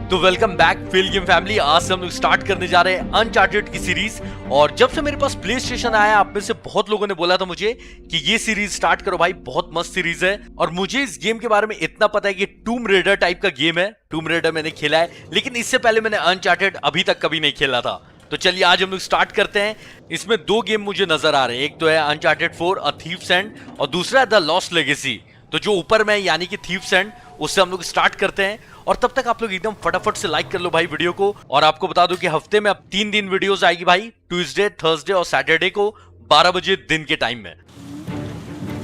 तो welcome back feel game family. आज से हम लोग स्टार्ट करने जा रहे हैं अनचार्टेड की सीरीज। और जब से मेरे पास प्ले स्टेशन आया, आप में से बहुत लोगों ने बोला था मुझे कि ये सीरीज स्टार्ट करो भाई, बहुत मस्त सीरीज है। और मुझे इस गेम के बारे में इतना पता है कि टूम रेडर टाइप का गेम है। टूम रेडर मैंने खेला है, लेकिन इससे पहले मैंने अनचार्टेड अभी तक कभी नहीं खेला था। तो चलिए आज हम लोग स्टार्ट करते हैं। इसमें दो गेम मुझे नजर आ रहे हैं, एक तो है अनचार्टेड 4 अ थीव्स एंड और दूसरा है द लॉस्ट लेगेसी। तो जो ऊपर में यानी कि थीव्स एंड, उससे हम लोग स्टार्ट करते हैं। और तब तक आप लोग एकदम फटाफट से लाइक कर लो भाई वीडियो को। और आपको बता दूं कि हफ्ते में अब 3 दिन वीडियोस आएगी भाई, ट्यूसडे, थर्सडे और सैटरडे को 12 बजे दिन के टाइम में।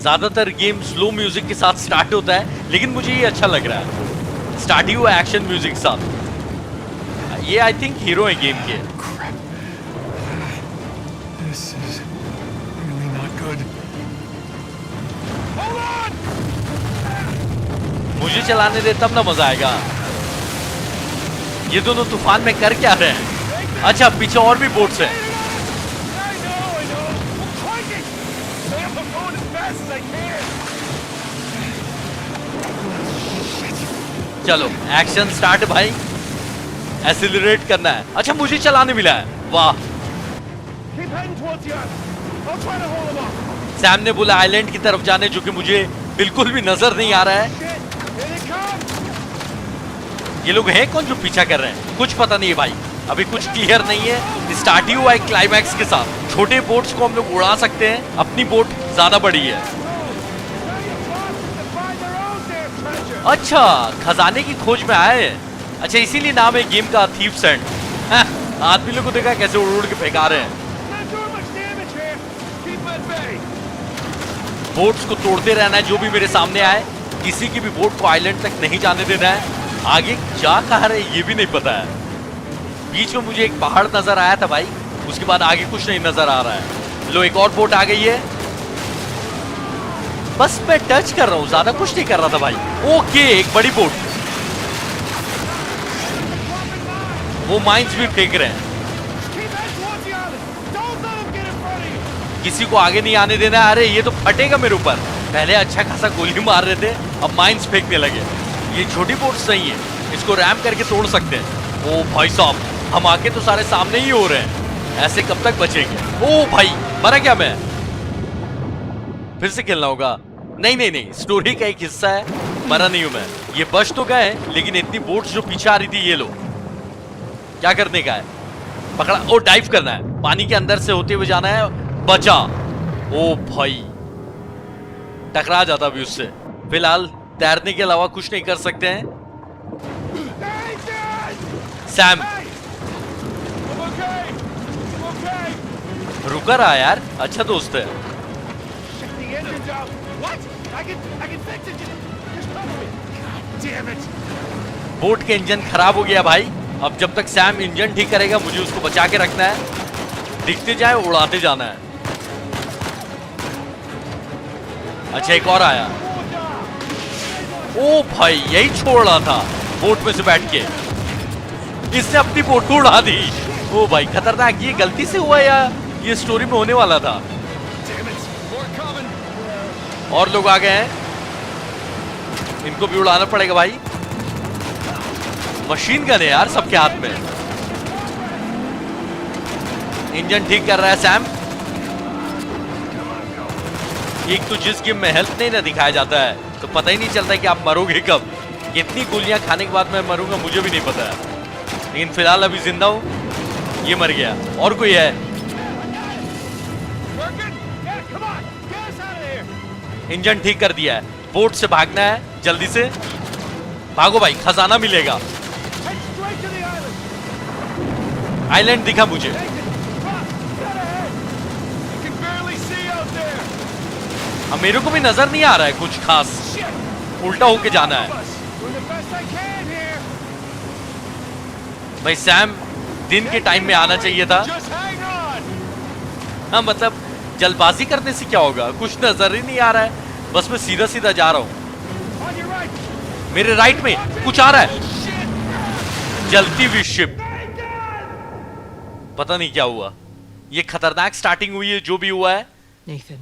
ज्यादातर गेम स्लो म्यूजिक के साथ स्टार्ट होता है, लेकिन मुझे ये अच्छा लग रहा है, स्टार्ट ही हुआ एक्शन म्यूजिक के साथ। ये आई थिंक हीरो है गेम के। This is really not good. Hold on! मुझे चलाने दे तब ना मजा आएगा। ये दोनों तूफान में कर क्या रहे हैं? अच्छा, पीछे और भी बोट्स हैं। I know. I'm cranking. I'm going as fast as I can. चलो एक्शन स्टार्ट भाई, एक्सीलरेट करना है। अच्छा, मुझे चलाने मिला है, वाह। Keep heading towards the island. I'll try to hold them off. Sam ने बोला आइलैंड की तरफ जाने, जो कि मुझे बिल्कुल भी नजर नहीं आ रहा है। Shit! Here they come! ये लोग हैं कौन जो पीछा कर रहे हैं? कुछ पता नहीं है भाई, अभी कुछ क्लियर नहीं है। स्टार्ट ही हुआ है क्लाइमैक्स के साथ। छोटे बोट्स को हम लोग उड़ा सकते हैं, अपनी बोट ज्यादा बड़ी है। Tell your bosses to find their own damn treasure. अच्छा, खजाने की खोज में आए हैं। अच्छा, इसीलिए नाम है गेम का थीव्स एंड। आदमी लोग को देखा कैसे उड़ उड़ के फेंका रहे हैं। Not doing much damage here. Keep at bay. Boats को तोड़ते रहना है जो भी मेरे सामने आए। किसी की भी बोट को आइलैंड तक नहीं जाने देना है। आगे जा कहाँ रहे ये भी नहीं पता है। बीच में मुझे एक पहाड़ नजर आया था भाई, उसके बाद आगे कुछ नहीं नजर आ रहा है। लो, एक और बोट आ गई है। बस मैं टच कर रहा हूँ, ज्यादा कुछ नहीं कर रहा था भाई। ओके, एक बड़ी बोट। वो माइंस भी फेंक रहे हैं। Keep heading towards the island. Don't let them get in front of you. किसी को आगे नहीं आने देना। अरे ये तो फटेगा मेरे ऊपर। पहले अच्छा खासा गोली मार रहे थे, अब माइंस फेंकने लगे। ये छोटी बोट्स नहीं है, इसको रैम करके तोड़ सकते हैं। ओ भाई साहब, हम आके तो सारे सामने ही हो रहे हैं, ऐसे कब तक बचेंगे? ओ भाई, मरा क्या मैं? फिर से खेलना होगा। नहीं, स्टोरी का एक हिस्सा है, मरा नहीं हूं मैं। ये बच तो गए, लेकिन इतनी बोट्स जो पीछे आ रही थी, ये लो क्या करने का है? पकड़ा। ओ, डाइव करना है, पानी के अंदर से होते हुए जाना है। बचा। ओ भाई, टकरा जाता अभी उससे। फिलहाल तैरने के अलावा कुछ नहीं कर सकते हैं। Sam, Hey! I'm okay. रुका रहा यार, अच्छा दोस्त है। Shit, the engine's out. What? I can fix it. Just cover me. God damn it. Boat के इंजन खराब हो गया भाई। अब जब तक सैम इंजन ठीक करेगा, मुझे उसको बचा के रखना है। दिखते जाए, उड़ाते जाना है। अच्छा, एक और आया। ओ भाई, यही छोड़ रहा था बोट में से बैठ के। इसने अपनी बोट को उड़ा दी। ओ भाई, खतरनाक। ये गलती से हुआ या ये स्टोरी में होने वाला था? Damn it. More coming. और लोग आ गए हैं, इनको भी उड़ाना पड़ेगा भाई। मशीन गन है यार सबके हाथ में। इंजन ठीक कर रहा है सैम। एक तो जिस गेम में हेल्थ नहीं ना दिखाया जाता है, तो पता ही नहीं चलता है कि आप मरोगे कब। कितनी गोलियां खाने के बाद मैं मरूंगा मुझे भी नहीं पता है, लेकिन फिलहाल अभी जिंदा हूं। ये मर गया। और कोई है? Working? Yeah, come on. Get us out of here. Engine ठीक कर दिया है। बोट से भागना है, जल्दी से भागो भाई, खजाना मिलेगा। Head straight to the island. Island दिखा मुझे। Nathan, Ross, get ahead. You can barely see out there. अब मेरे को भी नजर नहीं आ रहा है कुछ खास। Shit. उल्टा होके जाना है Doing the best I can here. भाई। सैम, दिन के टाइम में आना चाहिए था। Just hang on. हाँ, मतलब जल्दबाजी करने से क्या होगा? कुछ नजर ही नहीं आ रहा है, बस मैं सीधा सीधा जा रहा हूँ। On your right. मेरे राइट में कुछ आ रहा है, Shit. जलती हुई शिप। पता नहीं क्या हुआ। ये खतरनाक स्टार्टिंग हुई है जो भी हुआ है। Nathan,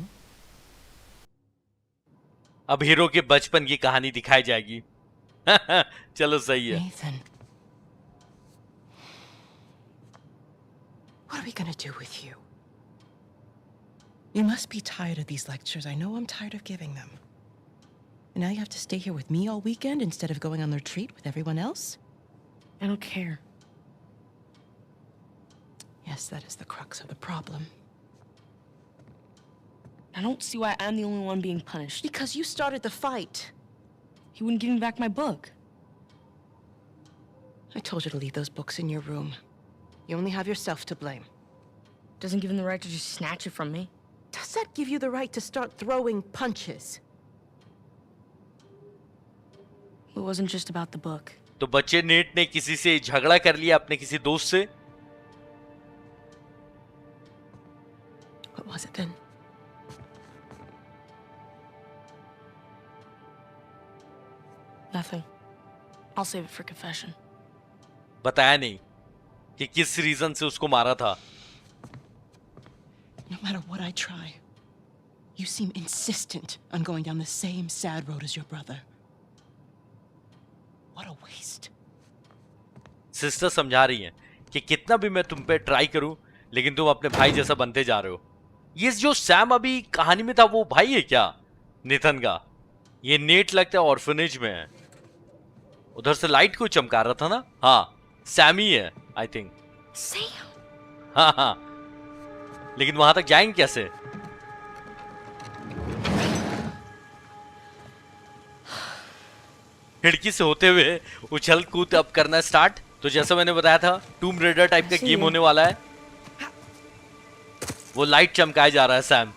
अब हीरो के बचपन की कहानी दिखाई जाएगी। चलो सही है। Nathan, What are we gonna do with you? You must be tired of these lectures. I know I'm tired of giving them. And now you have to stay here with me all weekend instead of going on the retreat with everyone else? I don't care. Yes, that is the crux of the problem. I don't see why I'm the only one being punished. Because you started the fight. He wouldn't give me back my book. I told you to leave those books in your room. You only have yourself to blame. Doesn't give him the right to just snatch it from me. Does that give you the right to start throwing punches? It wasn't just about the book. तो बच्चे net ने किसी से झगड़ा कर लिया अपने किसी दोस्त से. What was it then? Nothing. I'll save it for confession. बताया नहीं कि किस रीजन से उसको मारा था. No matter what I try, you seem insistent on going down the same sad road as your brother. What a waste. Sister समझा रही हैं कि कितना भी मैं तुम पे ट्राई करूं लेकिन तुम अपने भाई जैसा बनते जा रहे हो. ये जो सैम अभी कहानी में था वो भाई है क्या नेथन का? ये नेट लगता है ऑर्फनेज में है. उधर से लाइट को चमका रहा था ना. हाँ सैम ही है आई थिंक. Sam! हाँ हाँ लेकिन वहां तक जाएंगे कैसे? खिड़की से होते हुए उछल कूद अब करना स्टार्ट. तो जैसा मैंने बताया था टूम रेडर टाइप का गेम होने वाला है. वो लाइट चमकाया जा रहा है सैम.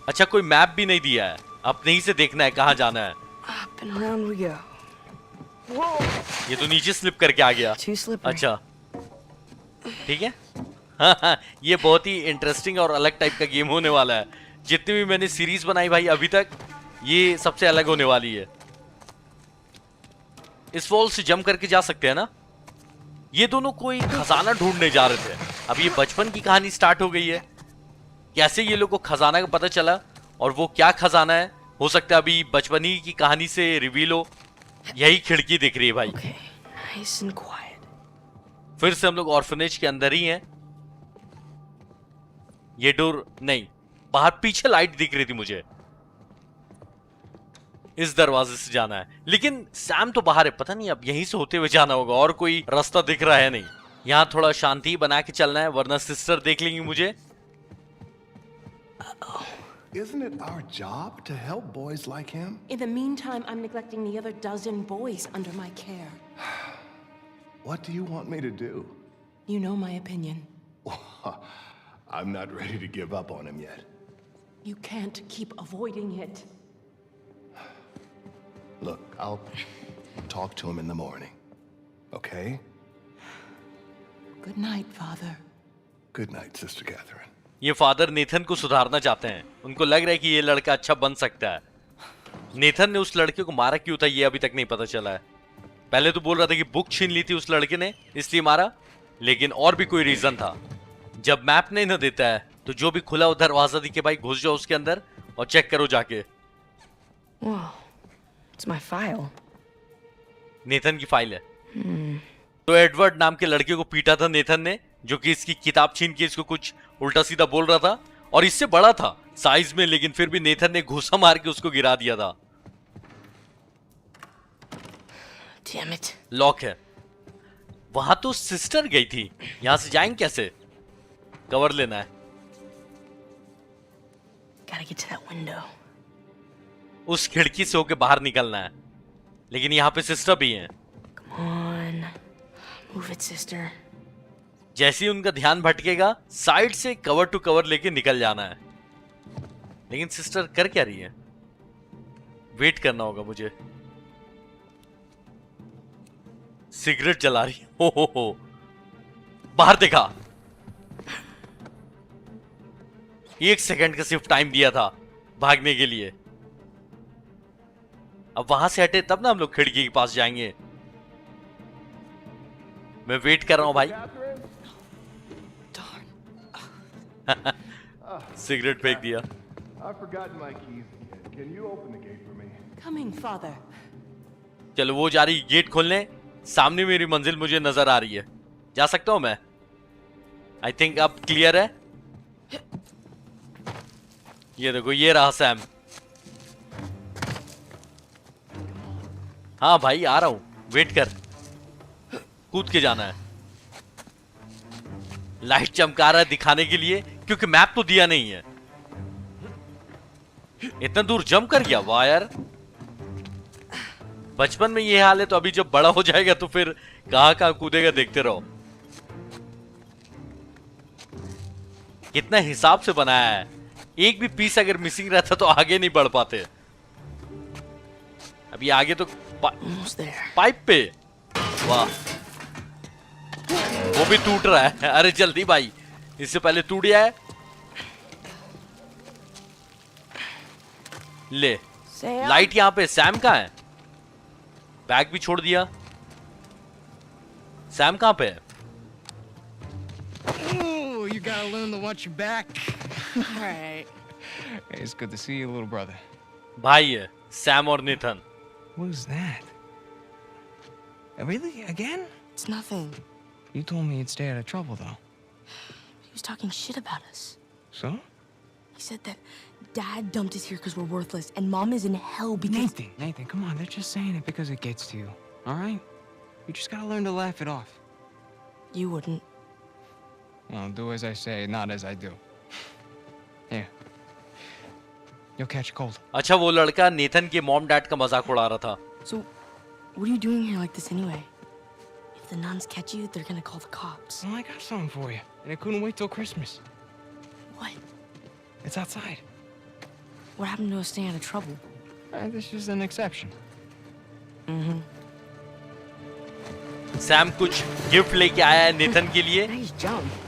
अच्छा कोई मैप भी नहीं दिया है. अपने ही से देखना है कहां जाना है. Up and around we go. ये तो नीचे स्लिप करके आ गया. Too slippery. अच्छा ठीक है. हाँ हाँ ये बहुत ही इंटरेस्टिंग और अलग टाइप का गेम होने वाला है. जितनी भी मैंने सीरीज बनाई भाई अभी तक ये सबसे अलग होने वाली है. इस वॉल से जंप करके जा सकते हैं ना. ये दोनों कोई खजाना ढूंढने जा रहे थे. अब ये बचपन की कहानी स्टार्ट हो गई है. कैसे ये लोग को खजाना का पता चला और वो क्या खजाना है हो सकता है अभी बचपन ही की कहानी से रिवील हो. यही खिड़की दिख रही है भाई. Okay, nice and quiet. फिर से हम लोग ऑर्फनेज के अंदर ही हैं. ये डोर नहीं. बाहर पीछे लाइट दिख रही थी मुझे. इस दरवाजे से जाना है लेकिन सैम तो बाहर है. पता नहीं अब यहीं से होते हुए जाना होगा और कोई रास्ता दिख रहा है नहीं. यहाँ थोड़ा शांति बना के चलना है वरना सिस्टर देख लेंगी मुझे. Isn't it our job to help boys like him? In the meantime, I'm neglecting the other dozen boys under my care. What do you want me to do? You know my opinion. I'm not ready to give up on him yet. You can't keep avoiding it. Look, I'll talk to him in the morning. Okay? Good night, Father. Good night, Sister Catherine. ये father Nathan को सुधारना चाहते हैं. उनको लग रहा है कि ये लड़का अच्छा बन सकता है. नेथन ने उस लड़के को मारा क्यों था ये अभी तक नहीं पता चला है. पहले तो बोल रहा था कि बुक छीन ली थी उस लड़के ने इसलिए मारा. लेकिन और भी कोई रीजन था. जब मैप नहीं ना देता है तो जो भी खुला हो दरवाजा दिखे भाई घुस जाओ उसके अंदर और चेक करो जाके. Whoa, it's my file. Nathan की फाइल है. तो एडवर्ड नाम के लड़के को पीटा था नेथन ने जो कि इसकी किताब छीन के इसको कुछ उल्टा सीधा बोल रहा था और इससे बड़ा था साइज में लेकिन फिर भी नेथन ने घुसा मार के उसको गिरा दिया था. Damn it. लॉक है. वहां तो सिस्टर गई थी. यहां से जाएंगे कैसे? कवर लेना है. Gotta get to that window. उस खिड़की से होके बाहर निकलना है. लेकिन यहाँ पे सिस्टर भी हैं. Come on. Move it, sister. जैसे ही उनका ध्यान भटकेगा साइड से कवर टू कवर लेके निकल जाना है. लेकिन सिस्टर कर क्या रही है? वेट करना होगा मुझे. सिगरेट जला रही है. हो बाहर देखा. 1 सेकंड का सिर्फ टाइम दिया था भागने के लिए. अब वहां से हटे तब ना हम लोग खिड़की के पास जाएंगे. मैं वेट कर रहा हूं भाई. Darn. सिगरेट फेंक दिया. I've forgotten my keys. Can you open the gate for me? Coming, Father. चलो वो जा रही गेट खोलने. सामने मेरी मंजिल मुझे नजर आ रही है. जा सकता हूं मैं? आई थिंक अब क्लियर है। ये देखो, ये रहा सैम। हाँ भाई आ रहा हूं, वेट कर। कूद के जाना है। लाइट चमका रहा है दिखाने के लिए, क्योंकि मैप तो दिया नहीं है। इतना दूर जंप कर गया, वाह यार। बचपन में ये हाल है तो अभी जब बड़ा हो जाएगा तो फिर कहां कहां कूदेगा, देखते रहो। कितना हिसाब से बनाया है। एक भी पीस अगर मिसिंग रहता तो आगे नहीं बढ़ पाते। अभी आगे तो पाइप पे, वाह। वो भी टूट रहा है। अरे जल्दी भाई, इससे पहले टूट जाए। ले, लाइट यहां पे। सैम कहां है? बैग भी छोड़ दिया। सैम कहां पे है? Oh, you gotta learn to watch your back. Alright. Hey, it's good to see you, little brother. भाई है सैम और Nathan. What was that? Really? Again? It's nothing. You told me you'd stay out of trouble, though. He was talking shit about us. So? He said that Dad dumped us here because we're worthless, and Mom is in hell because. Nathan, come on. They're just saying it because it gets to you. All right? You just gotta learn to laugh it off. You wouldn't. Well, do as I say, not as I do. Here. You'll catch a cold. अच्छा, वो लड़का Nathan के mom dad का मजाक उड़ा रहा था। So, what are you doing here like this anyway? If the nuns catch you, they're gonna call the cops. Well, I got something for you. And it couldn't wait till Christmas. What? It's outside. What happened to us staying out of trouble? This is an exception. Sam कुछ gift लेके आया है Nathan के लिए। Nice jump.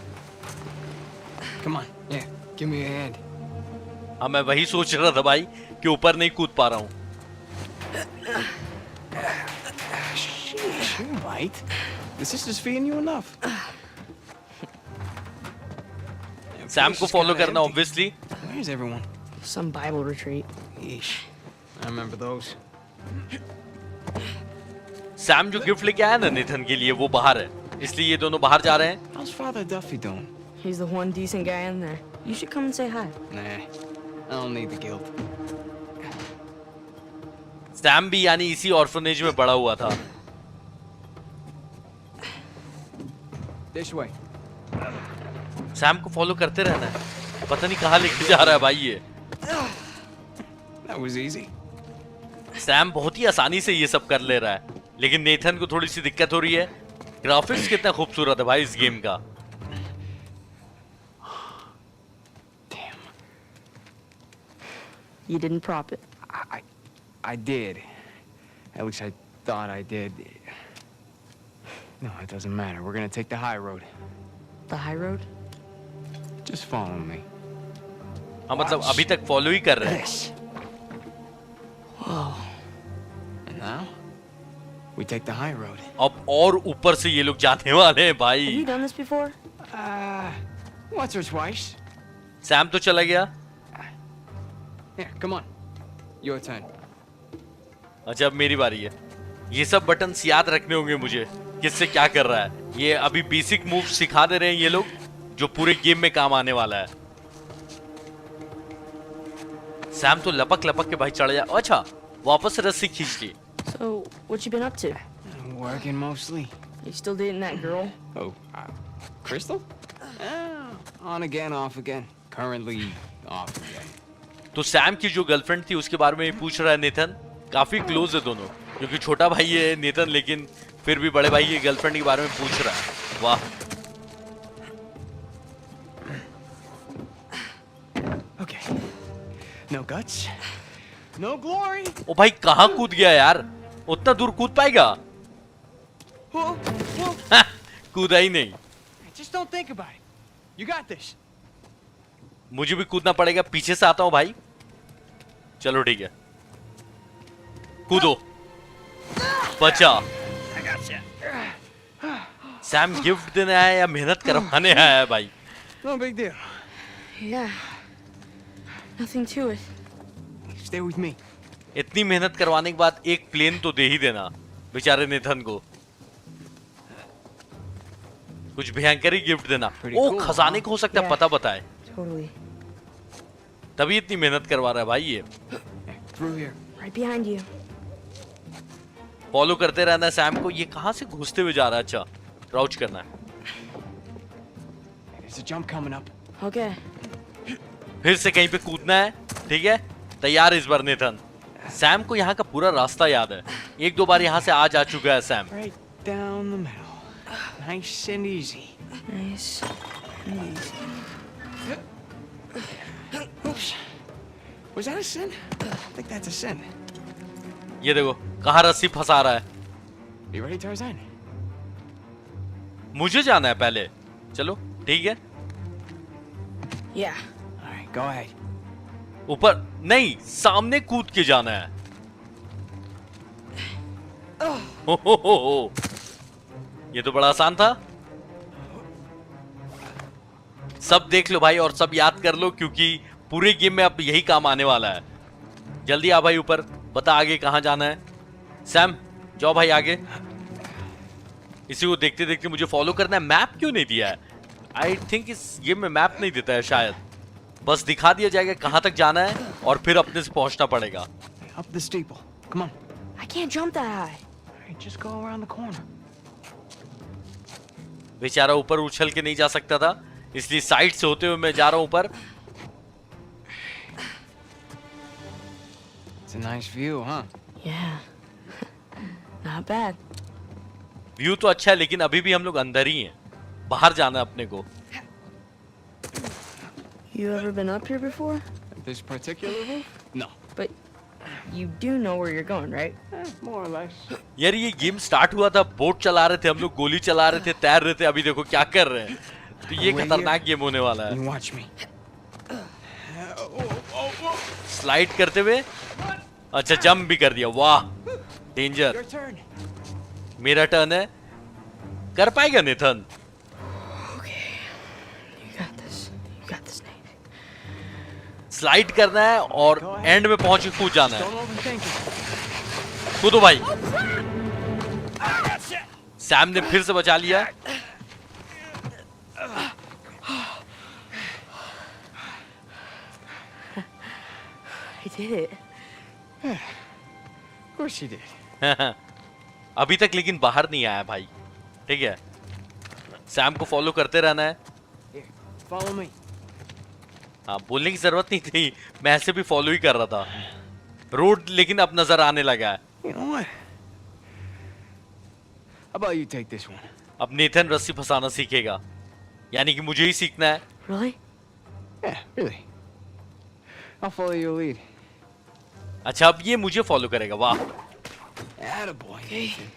Come on. Yeah, give me a hand. हाँ, मैं वही सोच रहा था भाई कि ऊपर नहीं कूद पा रहा हूँ। Sheesh, you're right. The sister's feeding you enough. Sam को फॉलो करना obviously. Where's everyone? Some Bible retreat. Yeesh. I remember those. Sam जो गिफ्ट लेके आया ना नेथन के लिए, वो बाहर है, इसलिए ये दोनों बाहर जा रहे हैं। How's Father Duffy doing? He's the one decent guy in there. You should come and say hi. Nah, I don't need the guilt. Sam भी यानी इसी ऑर्फनेज में बड़ा हुआ था। This way. सैम को फॉलो करते रहना है, पता नहीं कहाँ लेके जा रहा है भाई ये। That was easy. सैम बहुत ही आसानी से ये सब कर ले रहा है, लेकिन नेथन को थोड़ी सी दिक्कत हो रही है। ग्राफिक्स कितना खूबसूरत है भाई इस गेम का। Damn. You didn't prop it. I did. At least I thought I did. No, it doesn't matter. We're gonna take the high road. The high road? Just follow me. हाँ, मतलब अभी तक फॉलो ही कर रहे हैं। This. And now, we take the high road. अब और ऊपर से ये लोग जाने वाले हैं Have you भाई। done this before? Once or twice. Sam तो चला गया। Here, come on. Your turn. अच्छा, अब मेरी बारी है। ये सब बटन्स याद रखने होंगे मुझे, किससे क्या कर रहा है। ये अभी बेसिक मूव सिखा दे रहे हैं ये लोग, जो पूरे गेम में काम आने वाला है। सैम तो लपक लपक के भाई चढ़ जा। अच्छा, वापस रस्सी खींच ली। So, what you been up to? Working mostly. You still dating that girl? Oh, Crystal? On again, off again. Currently off again. तो सैम की जो गर्लफ्रेंड थी उसके बारे में पूछ रहा है नेथन। काफी क्लोज है दोनों, क्योंकि छोटा भाई है नेथन, लेकिन फिर भी बड़े भाई की गर्लफ्रेंड के बारे में पूछ रहा है। वाह। Okay. No guts. No glory. ओ भाई कहाँ कूद गया यार, उतना दूर कूद पाएगा? Whoa, whoa. कूदा ही नहीं। Just don't think about it. You got this. मुझे भी कूदना पड़ेगा, पीछे से आता हूं भाई। चलो ठीक है, कूदो। बचा। सैम गिफ्ट देने आया या मेहनत करवाने आया है भाई? No big deal. Yeah. Nothing to it. Stay with me. इतनी मेहनत करवाने के बाद एक प्लेन तो दे ही देना बेचारे नेथन को। कुछ भयंकर ही गिफ्ट देना। Pretty ओ cool, खजाने को हो सकता है Yeah. पता बताए, Totally. तभी इतनी मेहनत करवा रहा है भाई ये। Through here. Right behind you. Follow करते रहना है सैम को। ये कहां से घुसते हुए जा रहा है? अच्छा क्राउच करना है। There's a jump coming up. Okay. फिर से कहीं पे कूदना है, ठीक है? तैयार इस बार नेथन। सैम को यहाँ का पूरा रास्ता याद है, एक दो बार यहाँ से आ जा चुका है Sam. Right down the middle. Nice and easy. Nice and easy. Oops. Was that a sin? I think that's a sin. ये देखो कहाँ रस्सी फंसा रहा है। You ready, Tarzan? मुझे जाना है पहले, चलो ठीक है। Yeah. All right, go ahead. ऊपर नहीं, सामने कूद के जाना है। हो। ये तो बड़ा आसान था। सब देख लो भाई और सब याद कर लो, क्योंकि पूरे गेम में अब यही काम आने वाला है। जल्दी आ भाई ऊपर, बता आगे कहां जाना है। सैम जाओ भाई आगे। इसी को देखते देखते मुझे फॉलो करना है। मैप क्यों नहीं दिया है? आई थिंक इस गेम में मैप नहीं देता है शायद, बस दिखा दिया जाएगा कहां तक जाना है और फिर अपने से पहुंचना पड़ेगा। Up the steeple. Come on. I can't jump that high. All right, just go around the corner. बेचारा ऊपर उछल के नहीं जा सकता था, इसलिए साइड से होते हुए मैं जा रहा हूं ऊपर। It's a nice view, huh? Yeah. Not bad. View तो अच्छा है, लेकिन अभी भी हम लोग अंदर ही हैं, बाहर जाना है अपने को। You ever been up here before? This particular roof? No. But you do know where you're going, right? More or less. यार ये गेम स्टार्ट हुआ था, बोट चला रहे थे हम लोग, गोली चला रहे थे, तैर रहे थे, अभी देखो क्या कर रहे हैं। तो ये खतरनाक गेम होने वाला है। You watch me. स्लाइड करते हुए, अच्छा जंप भी कर दिया, वाह डेंजर। Your turn. मेरा टर्न है, कर पाएगा Nathan? Okay. You got this. You got this, Nate. Slide करना है और एंड में पहुंच के कूद जाना है। Don't overthink it. कूदो भाई। सैम ने फिर से बचा लिया। I did it. Of course you did. अभी तक लेकिन बाहर नहीं आया भाई, ठीक है? सैम को फॉलो करते रहना है। Here, follow me. हाँ, बोलने की जरूरत नहीं थी, मैं ऐसे भी फॉलो ही कर रहा था। रोड लेकिन अब नजर आने लगा है। You know what? How about you take this one? अब नेथन रस्सी फंसाना सीखेगा, यानी कि मुझे ही सीखना है। Really? Yeah, really. I'll follow your lead. अच्छा अब ये मुझे फॉलो करेगा, वाह। Attaboy, Nathan.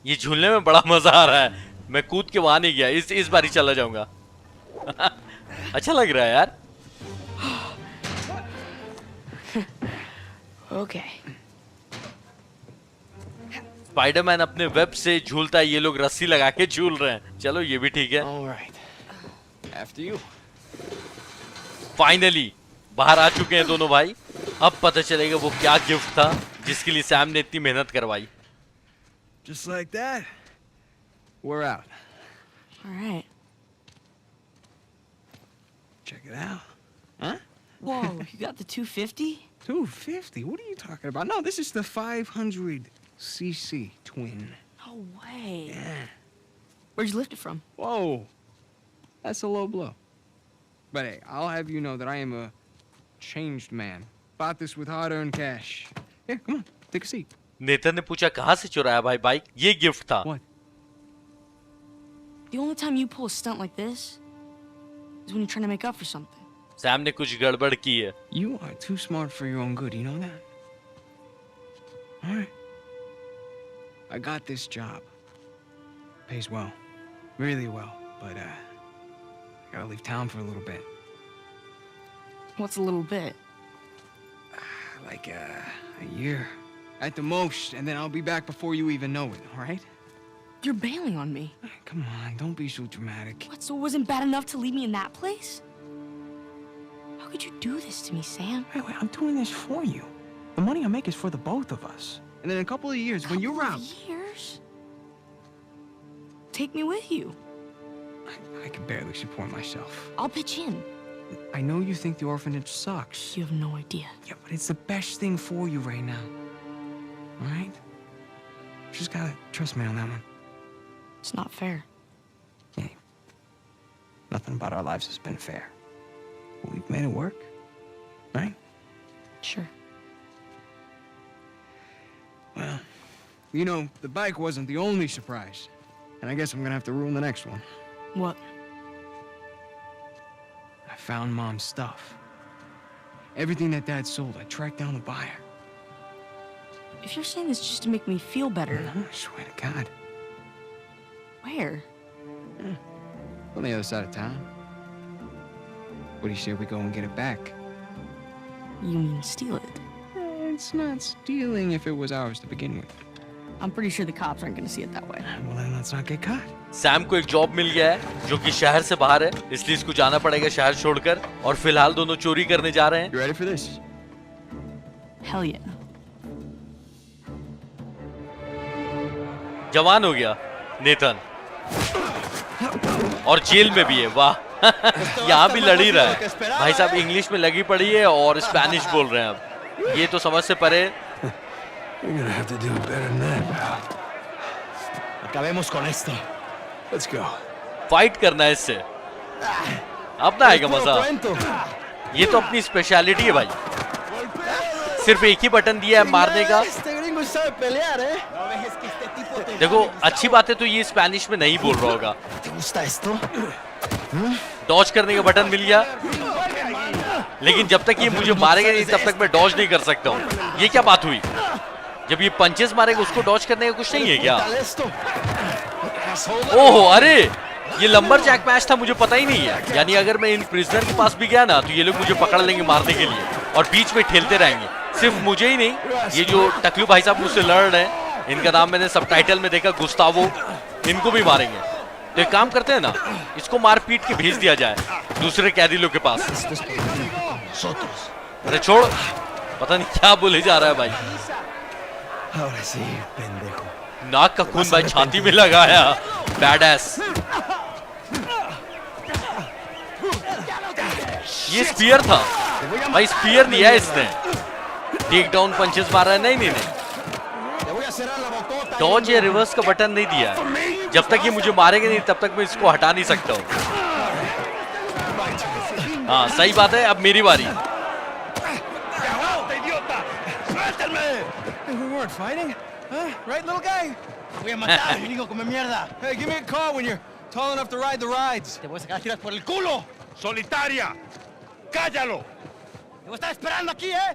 ये झूलने में बड़ा मजा आ रहा है। मैं कूद के वहां नहीं गया, इस बार ही चला जाऊंगा। अच्छा लग रहा है यार। Okay. स्पाइडरमैन अपने वेब से झूलता है, ये लोग रस्सी लगा के झूल रहे हैं। चलो ये भी ठीक है। All right. After you. Finally बाहर आ चुके हैं दोनों भाई। अब पता चलेगा वो क्या गिफ्ट था जिसके लिए सैम ने इतनी मेहनत करवाई। Just like that. We're out. All right. Check it out. Huh? Whoa, you got the 250? 250? What are you talking about? No, this is the 500cc twin. No way. Yeah. Where'd you lift it from? Whoa. That's a low blow. But hey, I'll have you know that I am a changed man. Bought this with hard-earned cash. Yeah, come on, take a seat. नेतन ने पूछा कहां से चुराया भाई bike? ये gift था। What? The only time you pull a stunt like this is when you're trying to make up for something. Sam ने कुछ गड़बड़ की है। You are too smart for your own good, you know that? All right. I got this job. Pays well. Really well. But, I gotta leave town for a little bit. What's a little bit? Like, a year. At the most, and then I'll be back before you even know it, all right? You're bailing on me. Come on, don't be so dramatic. What, so it wasn't bad enough to leave me in that place? How could you do this to me, Sam? Wait, I'm doing this for you. The money I make is for the both of us. And then in a couple of years, when you're Couple out... of years? take me with you. I can barely support myself. I'll pitch in. I know you think the orphanage sucks. You have no idea. Yeah, but it's the best thing for you right now. All right? Just gotta trust me on that one. It's not fair. Hey, nothing about our lives has been fair. But we've made it work, right? Sure. Well, you know, the bike wasn't the only surprise. And I guess I'm gonna have to ruin the next one. What? I found Mom's stuff. Everything that Dad sold, I tracked down the buyer. If you're saying this just to make me feel better, No, I swear to God. where? On the other side of town. What do you say we go and get it back? You mean steal it? It's not stealing if it was ours to begin with. I'm pretty sure the cops aren't gonna see it that way. Well, then let's not get caught. Sam को एक job मिल गया है जो कि शहर से बाहर है, इसलिए इसको जाना पड़ेगा शहर छोड़कर, और फिलहाल दोनों चोरी करने जा रहे हैं। You ready for this? Hell yeah. जवान हो गया नेथन, और जेल में भी है। वाह यहाँ भी लड़ ही रहा है भाई साहब, इंग्लिश में लगी पड़ी है और स्पेनिश बोल रहे हैं। अब ये तो समझ से परे। You're gonna have to do better than that, pal. Acabemos con esto. Let's go. Fight करना है इससे, अब ना आएगा मजा। Cuento. ये तो अपनी स्पेशलिटी है भाई, सिर्फ एक ही बटन दिया है मारने का। Este gringo sabe pelear, ¿eh? ¿No ves que este tipo te... देखो अच्छी बात है तो ये स्पेनिश में नहीं बोल रहा होगा। ¿Te gusta esto? डॉज करने का बटन मिल गया, लेकिन जब तक ये मुझे मारेगा नहीं तब तक मैं डॉज नहीं कर सकता हूँ। ये क्या बात हुई? जब ये पंचेस मारेगा उसको डॉज करने का कुछ नहीं है क्या? ¿Tal esto? ओहो अरे ये लंबर जैक मैच था, मुझे पता ही नहीं है। यानी अगर मैं इन प्रिजनर के पास भी गया ना तो ये लोग मुझे पकड़ लेंगे मारने के लिए और बीच में ठेलते रहेंगे। सिर्फ मुझे ही नहीं, ये जो टकलू भाई साहब मुझसे लड़ रहे हैं, इनका नाम मैंने सबटाइटल में देखा गुस्तावो, इनको भी मारेंगे। तो एक काम करते हैं ना, इसको मार पीट के भेज दिया जाए दूसरे कैदी लोग के पास। Nosotros. अरे छोड़, पता नहीं क्या बोले जा रहा है भाई। Ahora sí, pendejo. नाक का खून भाई छाती में लगाया, बैडएस। ये स्पीयर था भाई, स्पीयर लिया है इसने। टेक डाउन पंचेस मारा है। नहीं नहीं नहीं, Te voy a cerrar la bocota. Dodge या रिवर्स का बटन नहीं दिया है। जब तक ये मुझे मारेगा नहीं तब तक मैं इसको हटा नहीं सकता हूँ। हाँ सही बात है, अब मेरी बारी। We weren't fighting, huh? Right, little guy? Te voy a matar, gringo come mierda. Hey, give me a call when you're tall enough to ride the rides. Te voy a sacar tiras por el culo. Solitaria. Cállalo. Te voy a estar esperando aquí, ¿eh?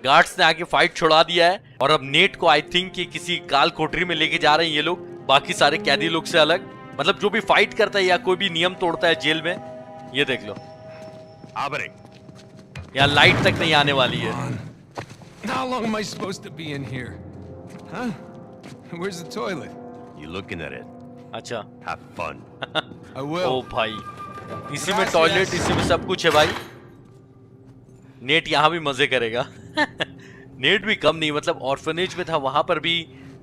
Guards ने आके fight छुड़ा दिया है और अब net को I think ये किसी काल कोठरी में लेके जा रहे हैं ये लोग, बाकी सारे कैदी लोग से अलग। मतलब जो भी फाइट करता है या कोई भी नियम तोड़ता है जेल में, ये देख लो। Abre. यहाँ लाइट तक नहीं आने वाली है। How long am I supposed to be in here? Huh? Where's the toilet? You looking at it? अच्छा Have fun. I O will. भाई, इसी में टॉयलेट, इसी में सब कुछ है भाई। नेट यहाँ भी मजे करेगा। नेट भी कम नहीं, मतलब ऑर्फनेज में था वहां पर भी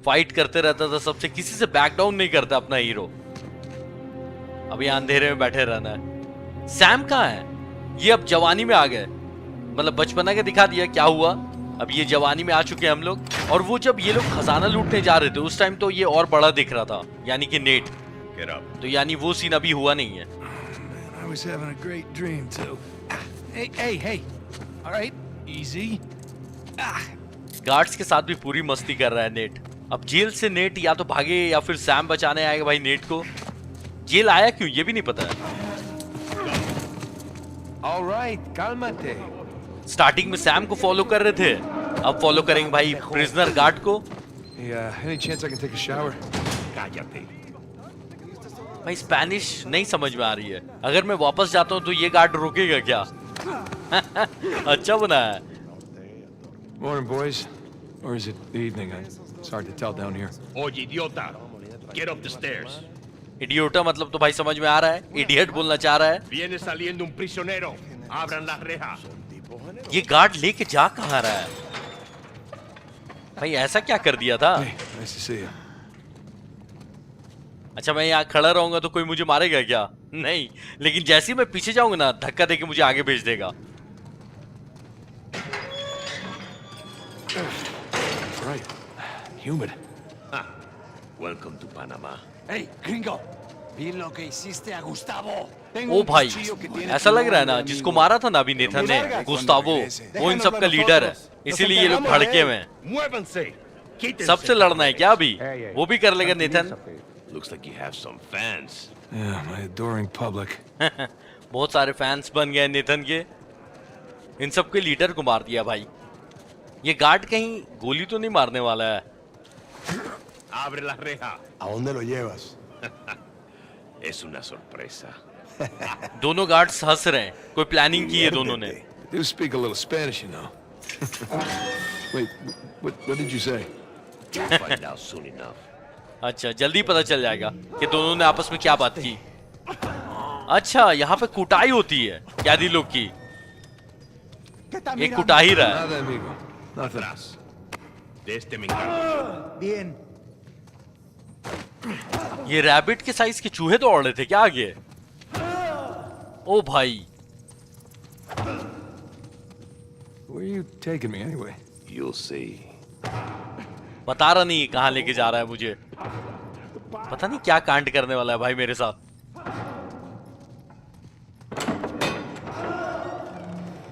फाइट करते रहता था सबसे, किसी से बैक डाउन नहीं करता अपना हीरो। अब यहाँ अंधेरे में बैठे रहना है। सैम कहाँ है? ये अब जवानी में आ गए, मतलब बचपना के दिखा दिया क्या हुआ। अब ये जवानी में आ चुके हैं हम लोग। और वो जब ये लोग खजाना लूटने जा रहे थे उस टाइम तो ये और बड़ा दिख रहा था, यानी कि नेट। Get up. तो यानी वो सीन अभी हुआ नहीं है। Man, I was having a great dream too. Hey. All right, easy. Guards के साथ भी पूरी मस्ती कर रहा है नेट। अब जेल से नेट या तो भागे या फिर सैम बचाने आएगा भाई नेट को। जेल आया क्यों ये भी नहीं पता है। All right, cálmate. स्टार्टिंग में सैम को फॉलो कर रहे थे, अब फॉलो करेंगे भाई प्रिजनर गार्ड को। Hey, any chance I can take a shower? Cállate. भाई स्पेनिश नहीं समझ में आ रही है। अगर मैं वापस जाता हूँ तो ये गार्ड रोकेगा क्या? अच्छा बना है। Morning, boys. Or is it the evening? It's hard to tell down here. Oye, idiota. Get up the stairs. इडियोटा मतलब तो भाई समझ में आ रहा है, इडियट बोलना चाह रहा है। Viene saliendo un prisionero. Abran las rejas. ये गार्ड लेके जा कहाँ रहा है? भाई ऐसा क्या कर दिया था? Hey, nice to see you. अच्छा मैं यहाँ खड़ा रहूंगा तो कोई मुझे मारेगा क्या? नहीं, लेकिन जैसे ही मैं पीछे जाऊंगा ना, धक्का देके मुझे आगे भेज देगा। Right. Humid. Welcome to Panama. Hey, gringo. Vi lo que hiciste a Gustavo. ओ भाई, ऐसा लग रहा है ना जिसको मारा था ना अभी नेथन ने, गुस्तावो, वो इन सब का लीडर है, इसीलिए ये लोग भड़के हुए हैं। Muévanse. Quítense. सबसे लड़ना है क्या अभी? वो भी कर लेगा Nathan. Looks like you have some fans. Yeah, my adoring public. बहुत सारे फैंस बन गए नेथन के। इन सब के लीडर को मार दिया भाई। ये गार्ड कहीं गोली तो नहीं मारने वाला है? Abre la reja. ¿A dónde lo llevas? Es una sorpresa. दोनों गार्ड्स हंस रहे हैं, कोई प्लानिंग की है दोनों ने। You speak a little Spanish, you know. Wait, what did you say? You'll find out soon enough. अच्छा, जल्दी पता चल जाएगा कि दोनों ने आपस में क्या बात की। अच्छा, यहाँ पे कुटाई होती है कैदी लोग की। एक कुटा ही रहा है। Nada, amigo. Nothing. Atrás. De este me encargo. ये रैबिट के साइज के चूहे तो उड़ रहे थे क्या आगे? ओ भाई, Where are you taking me anyway? You'll see. बता रहा नहीं कहाँ लेके जा रहा है मुझे। पता नहीं क्या कांड करने वाला है भाई मेरे साथ।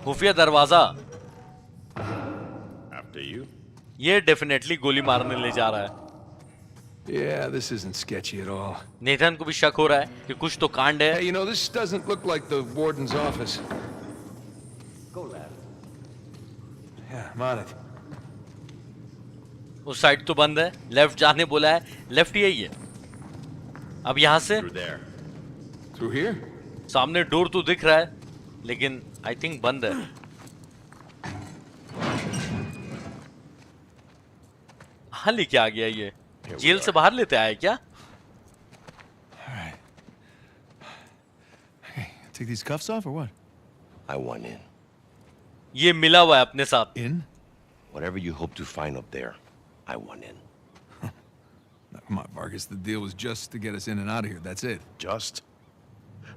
खुफिया दरवाजा। After you. ये डेफिनेटली गोली मारने ले जा रहा है। Yeah, this isn't sketchy at all. Nathan को भी शक हो रहा है कि कुछ तो कांड है। Hey, you know, this doesn't look like the warden's office. Go, lad. Yeah, I'm on it. उस साइड तो बंद है, लेफ्ट जाने बोला है, लेफ्ट यही है। अब यहाँ से Through there. Through here? सामने डोर तो दिख रहा है, लेकिन आई थिंक बंद है। हाँ, लेके आ गया ये। जेल से बाहर लेते आए क्या? All right. Okay, take these cuffs off or what? I want in. ये मिला हुआ है अपने साथ। In? Whatever you hope to find up there, I want in. No, come on, Vargas. The deal was just to get us in and out of here. That's it. Just?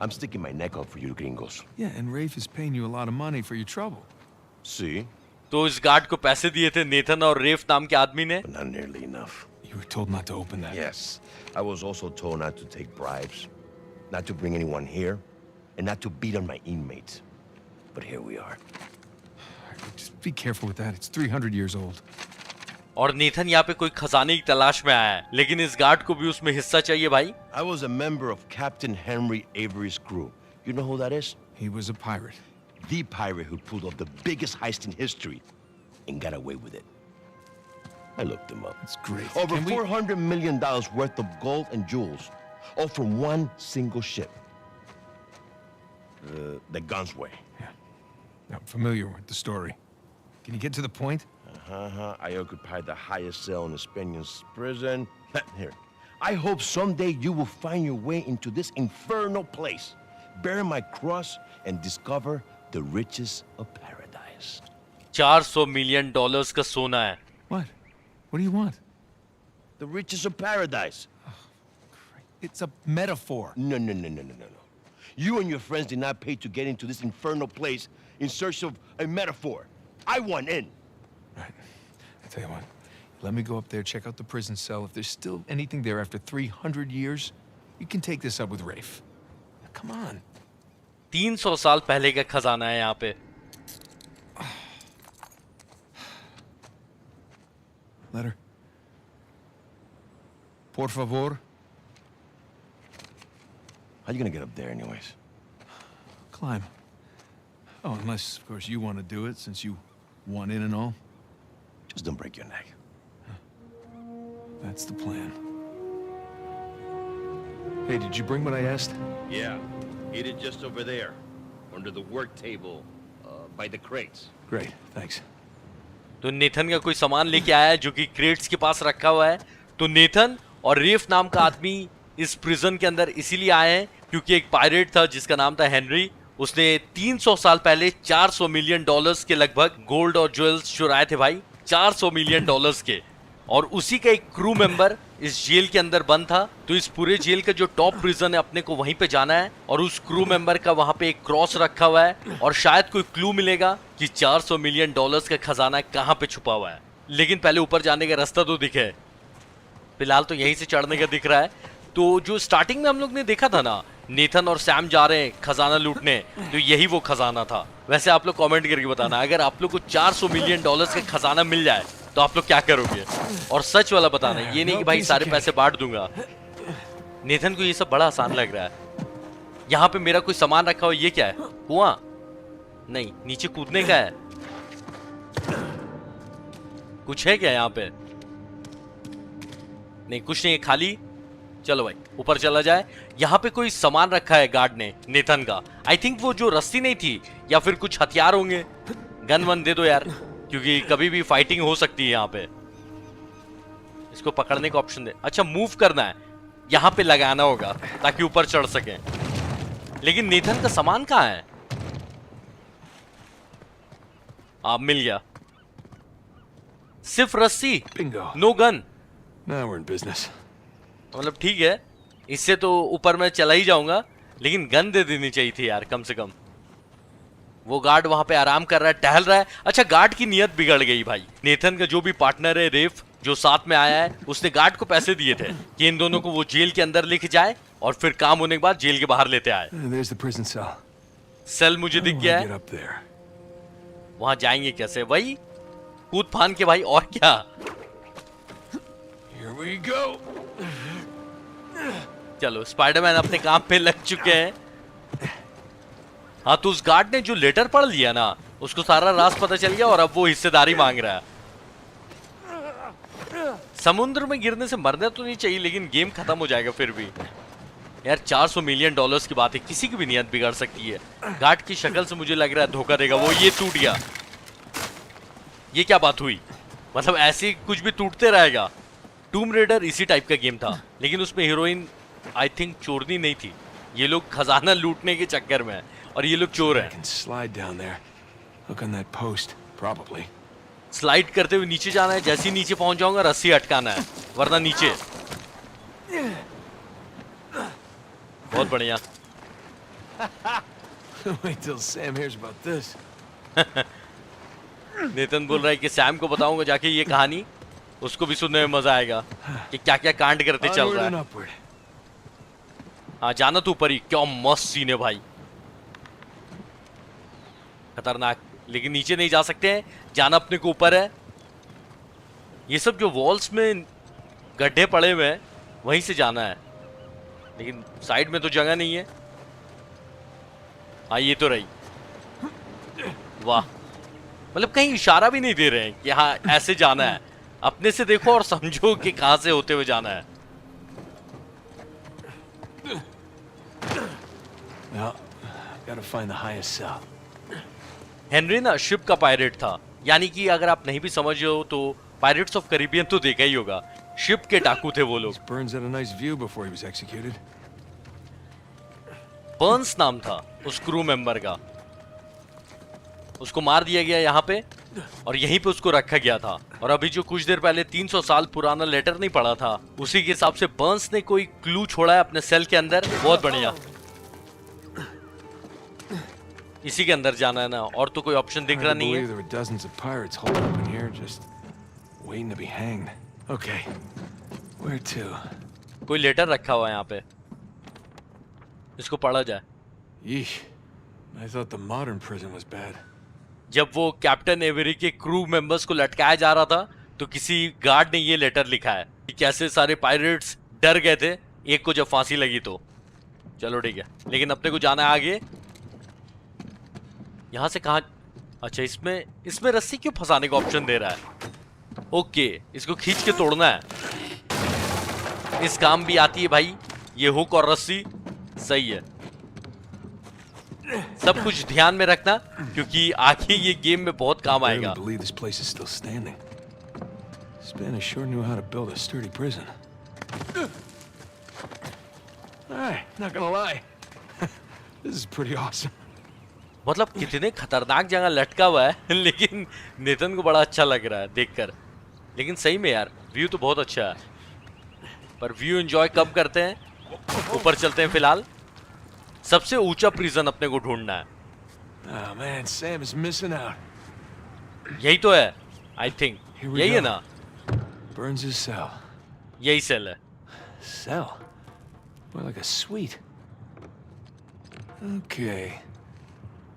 I'm sticking my neck out for you gringos. Yeah, and Rafe is paying you a lot of money for your trouble. See? तो इस guard को पैसे दिए थे Nathan और रेफ नाम के आदमी ने। But not nearly enough. You were told not to open that. Yes. I was also told not to take bribes, not to bring anyone here, and not to beat on my inmates. But here we are. Just be careful with that. It's 300 years old. और Nathan यहाँ पे कोई खजाने की तलाश में आया है, लेकिन इस गार्ड को भी उसमें हिस्सा चाहिए भाई। I was a member of Captain Henry Avery's crew. You know who that is? He was a pirate. The pirate who pulled off the biggest heist in history and got away with it. I looked him up. That's great. Over Can we- $400 million worth of gold and jewels, all from one single ship. The Gunsway. I'm familiar with the story. Can you get to the point? I occupied the highest cell in the Spaniards' prison. Here. I hope someday you will find your way into this infernal place, bear my cross, and discover the riches of paradise. $400 million का सोना है। What? What do you want? The riches of paradise. It's a metaphor. No. You and your friends did not pay to get into this infernal place in search of a metaphor. I want in. Right. I tell you what. Let me go up there, check out the prison cell. If there's still anything there after 300 years, you can take this up with Rafe. Now, come on. 300 साल पहले का खजाना है यहाँ पे। Letter. Por favor. How you gonna get up there anyways? Climb. Oh, unless, of course, you want to do it, since you want in and all. Just don't break your neck. That's the plan. Hey, did you bring what I asked? Yeah. Eat it just over there, under the work table, by the crates. Great, thanks. तो Nathan का कोई सामान लेके आया है जो कि crates के पास रखा हुआ है। तो नेथन और रेफ नाम का आदमी इस प्रिजन के अंदर इसीलिए आए हैं क्योंकि एक पायरेट था जिसका नाम था हेनरी। उसने 300 साल पहले $400 मिलियन के लगभग गोल्ड और ज्वेल्स चुराए थे भाई, $400 मिलियन के। और उसी का एक क्रू मेंबर इस जेल के अंदर बंद था, तो इस पूरे जेल का जो टॉप प्रिजन है अपने को वहीं पे जाना है और उस क्रू मेंबर का वहां पे एक क्रॉस रखा हुआ है और शायद कोई क्लू मिलेगा कि 400 मिलियन डॉलर्स का खजाना कहां पे छुपा हुआ है। लेकिन पहले ऊपर जाने का रास्ता तो दिखे, फिलहाल तो यहीं से चढ़ने का दिख रहा है। तो जो स्टार्टिंग में हम लोग ने देखा था ना, नेथन और सैम जा रहे हैं खजाना लूटने, तो यही वो खजाना था। वैसे आप लोग कमेंट करके बताना, अगर आप लोग को 400 मिलियन डॉलर्स का खजाना मिल जाए तो आप लोग क्या करोगे, और सच वाला बताना, ये नहीं कि भाई सारे पैसे बांट दूंगा। नेथन को ये सब बड़ा आसान लग रहा है। यहाँ पे मेरा कोई सामान रखा हो, ये क्या है, कुआं? नहीं, नीचे कूदने का है। कुछ है क्या यहाँ पे? नहीं, कुछ नहीं है, खाली। चलो भाई ऊपर चला जाए। यहाँ पे कोई सामान रखा है गार्ड ने, नेथन का। आई थिंक वो जो रस्सी नहीं थी, या फिर कुछ हथियार होंगे। गन वन दे दो यार, क्योंकि कभी भी फाइटिंग हो सकती है यहाँ पे। इसको पकड़ने का ऑप्शन दे। अच्छा, मूव करना है, यहाँ पे लगाना होगा ताकि ऊपर चढ़ सके। लेकिन नेथन का सामान कहाँ है? मिल गया, सिर्फ रस्सी, Bingo. No gun. Now we're in business. मतलब ठीक है, इससे तो ऊपर मैं चला ही जाऊंगा, लेकिन गन दे देनी चाहिए थी यार कम से कम। वो गार्ड वहां पे आराम कर रहा है, टहल रहा है। अच्छा, गार्ड की नियत बिगड़ गई भाई। नेथन का जो भी पार्टनर है रेफ, जो साथ में आया है, उसने गार्ड को पैसे दिए थे कि इन दोनों को वो जेल के अंदर लेके जाए और फिर काम होने के बाद जेल के बाहर लेते आए। There's the prison cell. Cell मुझे दिख गया Get है। up there. वहां जाएंगे कैसे? वही कूद फान के भाई, और क्या। Here we go. चलो, स्पाइडरमैन अपने काम पे लग चुके हैं। हाँ, तो उस गार्ड ने जो लेटर पढ़ लिया ना, उसको सारा राज पता चल गया और अब वो हिस्सेदारी मांग रहा है। समुद्र में गिरने से मरना तो नहीं चाहिए, लेकिन गेम खत्म हो जाएगा फिर भी। यार 400 मिलियन डॉलर्स की बात है, किसी की भी नियत बिगाड़ सकती है। गार्ड की शक्ल से मुझे लग रहा है धोखा देगा वो। ये टूट गया, ये क्या बात हुई? मतलब ऐसे कुछ भी टूटते रहेगा। टूम रेडर इसी टाइप का गेम था, लेकिन उसमें हीरोइन आई थिंक चोरनी नहीं थी। ये लोग खजाना लूटने के चक्कर में है और ये लोग चोर I हैं। can slide down there. Look on that post. Probably. Slide करते हुए नीचे जाना है। जैसे ही नीचे पहुंच जाऊंगा रस्सी अटकाना है, वरना नीचे। बहुत बढ़िया। Wait till Sam hears about this. नेतन बोल रहा है कि सैम को बताऊंगा जाके ये कहानी, उसको भी सुनने में मजा आएगा कि क्या क्या कांड करते चल Onward रहा and है। upward. हाँ, जाना तो ऊपर ही। क्या मस्त सीन है भाई, खतरनाक। लेकिन नीचे नहीं जा सकते हैं, जाना अपने को ऊपर है। ये सब जो वॉल्स में गड्ढे पड़े हुए हैं, वहीं से जाना है, लेकिन साइड में तो जगह नहीं है। हाँ, ये तो रही। वाह, मतलब कहीं इशारा भी नहीं दे रहे हैं कि हाँ ऐसे जाना है। अपने से देखो और समझो कि कहां से होते हुए जाना है। Now, gotta find the highest cell. Henry ना शिप का पायरेट था, यानी कि अगर आप नहीं भी समझ हो तो पायरेट्स ऑफ कैरिबियन तो देखा ही होगा। शिप के डाकू थे वो लोग। Burns had a nice view before he was executed. Burns नाम था उस क्रू मेंबर का। उसको मार दिया गया यहाँ पे और यहीं पे उसको रखा गया था। और अभी जो कुछ देर पहले 300 साल पुराना लेटर नहीं पड़ा था, उसी के हिसाब से बर्न्स ने कोई क्लू छोड़ा है अपने सेल के अंदर। बहुत बढ़िया, इसी के अंदर जाना है ना, और तो कोई ऑप्शन दिख रहा Hard to नहीं believe है। there were dozens of pirates holed up in here, just waiting to be hanged. Okay, where to? कोई लेटर रखा हुआ है यहाँ पे, इसको पढ़ा जाए। Yeesh, I thought the modern prison was bad. जब वो कैप्टन एवेरी के क्रू मेंबर्स को लटकाया जा रहा था, तो किसी गार्ड ने ये लेटर लिखा है कि कैसे सारे पायरेट्स डर गए थे एक को जब फांसी लगी तो। चलो ठीक है, लेकिन अपने को जाना है आगे। यहां से कहा? अच्छा, इसमें रस्सी क्यों फंसाने का ऑप्शन दे रहा है? ओके, इसको खींच के तोड़ना है। इस काम भी आती है भाई ये हुक और रस्सी। सही है, सब कुछ ध्यान में रखना, क्योंकि आगे ये गेम में बहुत काम I आएगा। barely believe this place is still standing. Spanish sure knew how to build a sturdy prison. Alright, not gonna lie. This is pretty awesome. मतलब कितने खतरनाक जगह लटका हुआ है, लेकिन नेतन को बड़ा अच्छा लग रहा है देखकर। लेकिन सही में यार व्यू तो बहुत अच्छा है। पर व्यू एंजॉय कब करते हैं? ऊपर चलते हैं फिलहाल। सबसे ऊंचा प्रिजन अपने को ढूंढना है। Oh man, Sam is missing out. यही तो है, आई थिंक Here we यही है go. ना? Burns' cell. यही सेल है। Cell? More like a suite. Okay.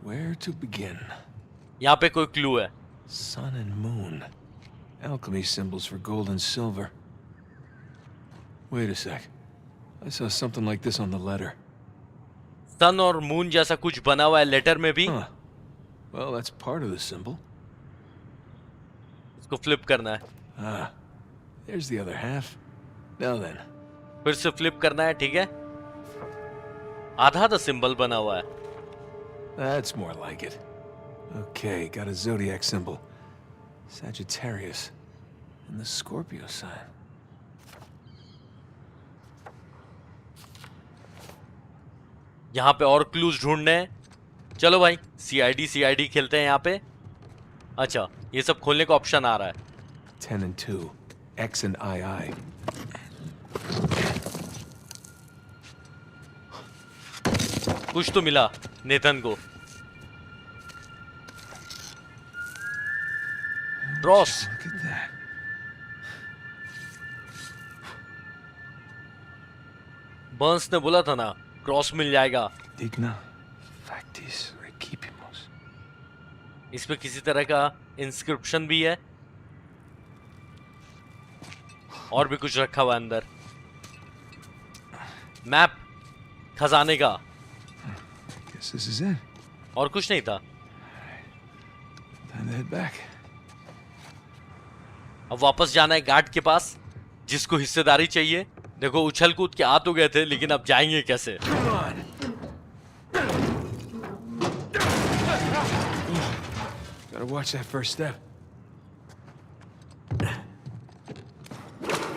Where to begin? यहाँ पे कोई क्लू है? Sun and moon. Alchemy symbols for gold and silver. Wait a sec. I saw something like this on the letter. सन और moon जैसा कुछ बना हुआ है लेटर में भी। Huh. Well, that's part of the symbol. इसको फ्लिप करना है। Ah, there's the other half. Now then. फिर से फ्लिप करना है, ठीक है? आधा द सिंबल बना हुआ है। That's more like it. Okay, got a zodiac symbol. Sagittarius. And the Scorpio sign. यहाँ पे और क्लूज ढूंढने हैं। चलो भाई, सीआईडी खेलते हैं यहाँ पे। अच्छा, ये सब खोलने का ऑप्शन आ रहा है। 10 and 2. X and II. कुछ तो मिला नेथन को। Cross. Look at that. Burns ने बोला था ना, क्रॉस मिल जाएगा। Digna factis recipimus. इसमें किसी तरह का इंस्क्रिप्शन भी है और भी कुछ रखा हुआ है अंदर। मैप खजाने का। Guess this is it. और कुछ नहीं था। Time to head back. अब वापस जाना है गार्ड के पास, जिसको हिस्सेदारी चाहिए। देखो, उछल कूद के आ तो गए थे, लेकिन अब जाएंगे कैसे? Come on. Gotta watch that first step.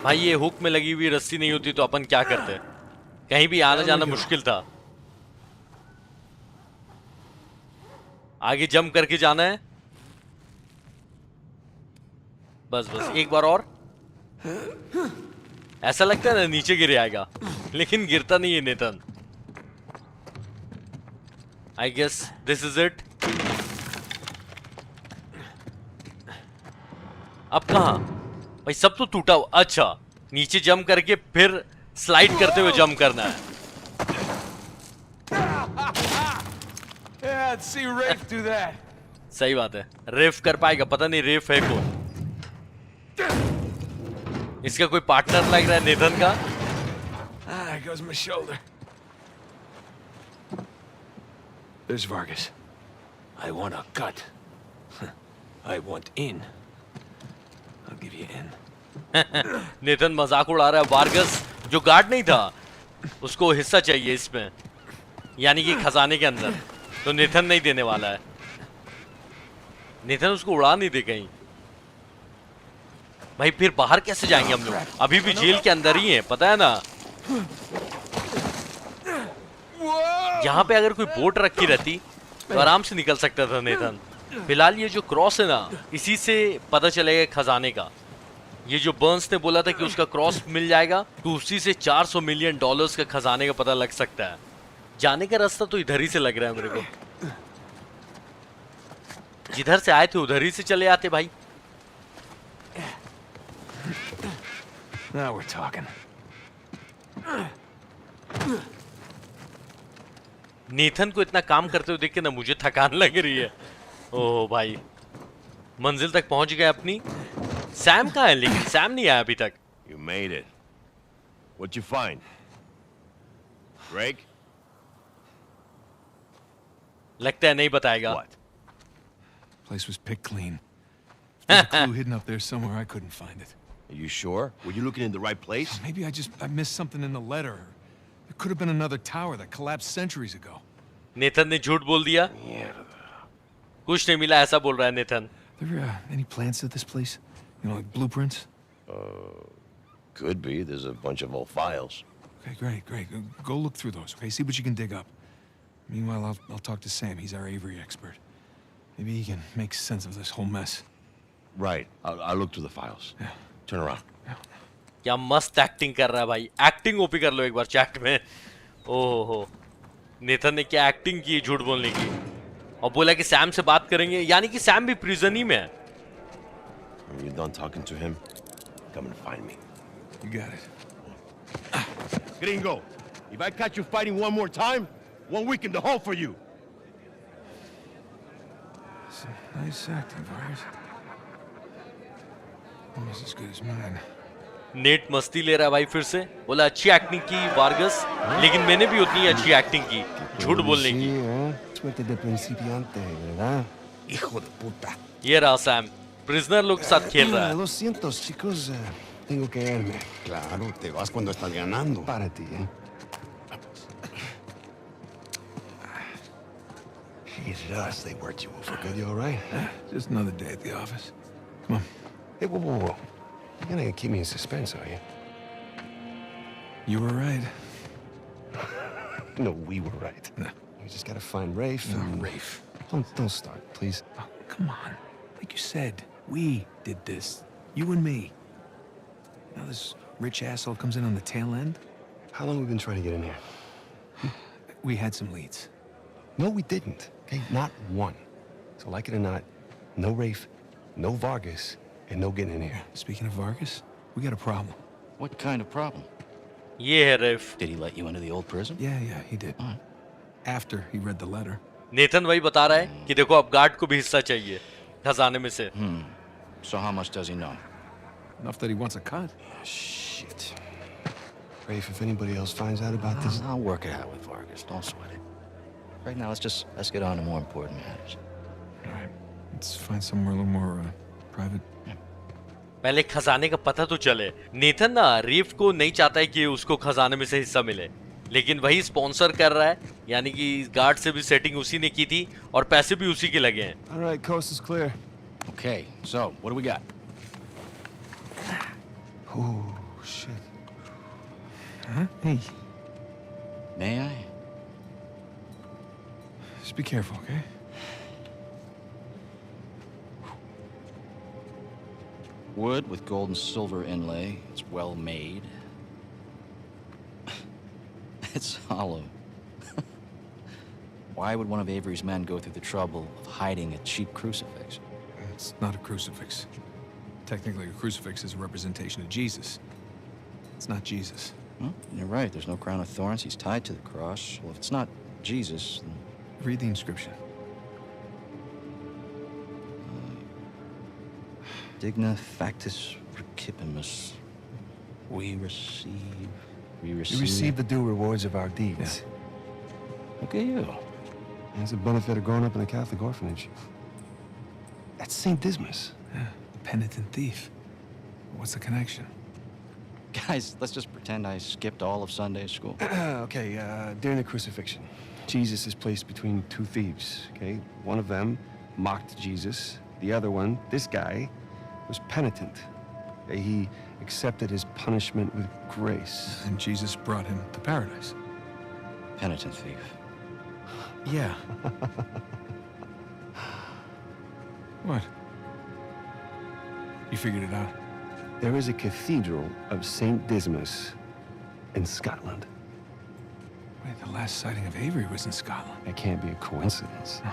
भाई, ये हुक में लगी हुई रस्सी नहीं होती तो अपन क्या करते? कहीं भी आना जाना मुश्किल था। आगे जंप करके जाना है। बस बस एक बार और। ऐसा लगता है ना नीचे गिर आएगा, लेकिन गिरता नहीं है Nathan. I guess this is it. अब कहां भाई? सब तो टूटा हुआ। अच्छा, नीचे जंप करके फिर स्लाइड करते हुए जंप करना है। Yeah, let's see Rafe do that. सही बात है, रेफ कर पाएगा? पता नहीं रेफ है कौन। इसका कोई पार्टनर लग रहा है नेथन का। Ah, there goes my shoulder. There's Vargas. I want a cut. I want in. I'll give you in. Nathan मजाक उड़ा रहा है। वार्गस जो गार्ड नहीं था, उसको हिस्सा चाहिए इसमें, यानी कि खजाने के अंदर। तो नेथन नहीं देने वाला है। नेथन उसको उड़ा नहीं दे कहीं। भाई, फिर बाहर कैसे जाएंगे हम लोग? अभी भी जेल के अंदर ही हैं, पता है ना? यहाँ पे अगर कोई बोट रखी रहती तो आराम से निकल सकता था नेथन। फिलहाल ये जो क्रॉस है ना, इसी से पता चलेगा खजाने का। ये जो बर्न्स ने बोला था कि उसका क्रॉस मिल जाएगा, तो उसी से $400 मिलियन का खजाने का पता लग सकता है। जाने का रास्ता तो इधर ही से लग रहा है मेरे को। जिधर से आए थे उधर ही से चले आते भाई। Now we're talking. नेथन को इतना काम करते हुए देख के ना मुझे थकान लग रही है। ओह भाई, मंजिल तक पहुंच गए अपनी। सैम कहाँ है? लेकिन सैम नहीं आया अभी तक। You made it. What'd you find? Drake? लगता है नहीं बताएगा। What? Place was picked clean. If there's a clue hidden up there somewhere, I couldn't find it. Are you sure? Were you looking in the right place? Maybe I missed something in the letter. There could have been another tower that collapsed centuries ago. Nathan ने झूठ बोल दिया। कुछ नहीं मिला ऐसा बोल रहा है Nathan. There any plans to this place? You know, like blueprints? Could be. There's a bunch of old files. Okay, great. Go look through those, okay? See what you can dig up. Meanwhile, I'll talk to Sam. He's our Avery expert. Maybe he can make sense of this whole mess. Right. I'll look through the files. Yeah. Turn around. क्या मस्त acting कर रहा है भाई, acting OP कर लो एक बार chat में। ओहो, नेथन ने क्या एक्टिंग की झूठ बोलने की, और बोला कि सैम से बात करेंगे, यानी कि सैम भी प्रिजन ही में है। When you're done talking to him, come and find me. You got it. Gringo, if I catch you fighting one more time, 1 week in the hole for you. It's nice acting, Vargas. Almost as good as mine. Net मस्ती ले रहा है भाई फिर से, बोला अच्छी acting की वार्गस, लेकिन मैंने भी उतनी अच्छी एक्टिंग की झूठ बोलने की। Suerte de principiante, ¿verdad? Hijo de puta. ये रहा सैम, प्रिजनर लोग के साथ खेल रहा है। Lo siento, chicos. Tengo que irme. Claro, te vas cuando estás ganando. Para ti, ¿eh? Jesus, they worked you over good. You all right? Just another day at the office. Come on. Hey, whoa, whoa, whoa. You're gonna keep me in suspense, are you? You were right. No, we were right. No. We just gotta find Rafe. No, and... Rafe. Don't start, please. Oh, come on. Like you said, we did this. You and me. Now this rich asshole comes in on the tail end. How long have we been trying to get in here? We had some leads. No, we didn't. Okay, not one. So like it or not, no Rafe, no Vargas, and no getting in here. Speaking of Vargas, we got a problem. What kind of problem? ये है रेफ। Did he let you into the old prison? Yeah, he did. After he read the letter. Nathan वही बता रहा है कि देखो अब guard को भी हिस्सा चाहिए खजाने में से। So how much does he know? Enough that he wants a cut. Shit. Rafe, if anybody else finds out about this... I'll work it out with Vargas. Don't sweat it. Right now, let's get on to more important matters. All right. Let's find somewhere a little more private. पहले खजाने का पता तो चले। Nathan ना रेफ को नहीं चाहता है कि उसको खजाने में से हिस्सा मिले, लेकिन वही स्पॉन्सर कर रहा है, यानी कि गार्ड से भी सेटिंग उसी ने की थी और पैसे भी उसी के लगे हैं। All right, coast is clear. Okay, so what do we got? Oh, shit. Huh? Hey, May I? just be careful, okay? Wood with gold and silver inlay. It's well made. It's hollow. Why would one of Avery's men go through the trouble of hiding a cheap crucifix? It's not a crucifix. Technically, a crucifix is a representation of Jesus. It's not Jesus. Well, you're right. There's no crown of thorns. He's tied to the cross. Well, if it's not Jesus, then... Read the inscription. Digna factus recipimus. We receive... We receive the due rewards of our deeds. Look at you. It's a benefit of growing up in a Catholic orphanage. That's St. Dismas. Yeah, the penitent thief. What's the connection? Guys, let's just pretend I skipped all of Sunday school. Okay, during the crucifixion, Jesus is placed between two thieves, okay? One of them mocked Jesus. The other one, this guy, was penitent. Okay? He accepted his punishment with grace. And Jesus brought him to paradise. Penitent thief. Yeah. What? You figured it out? There is a cathedral of St. Dismas in Scotland. Wait, the last sighting of Avery was in Scotland. That can't be a coincidence. No.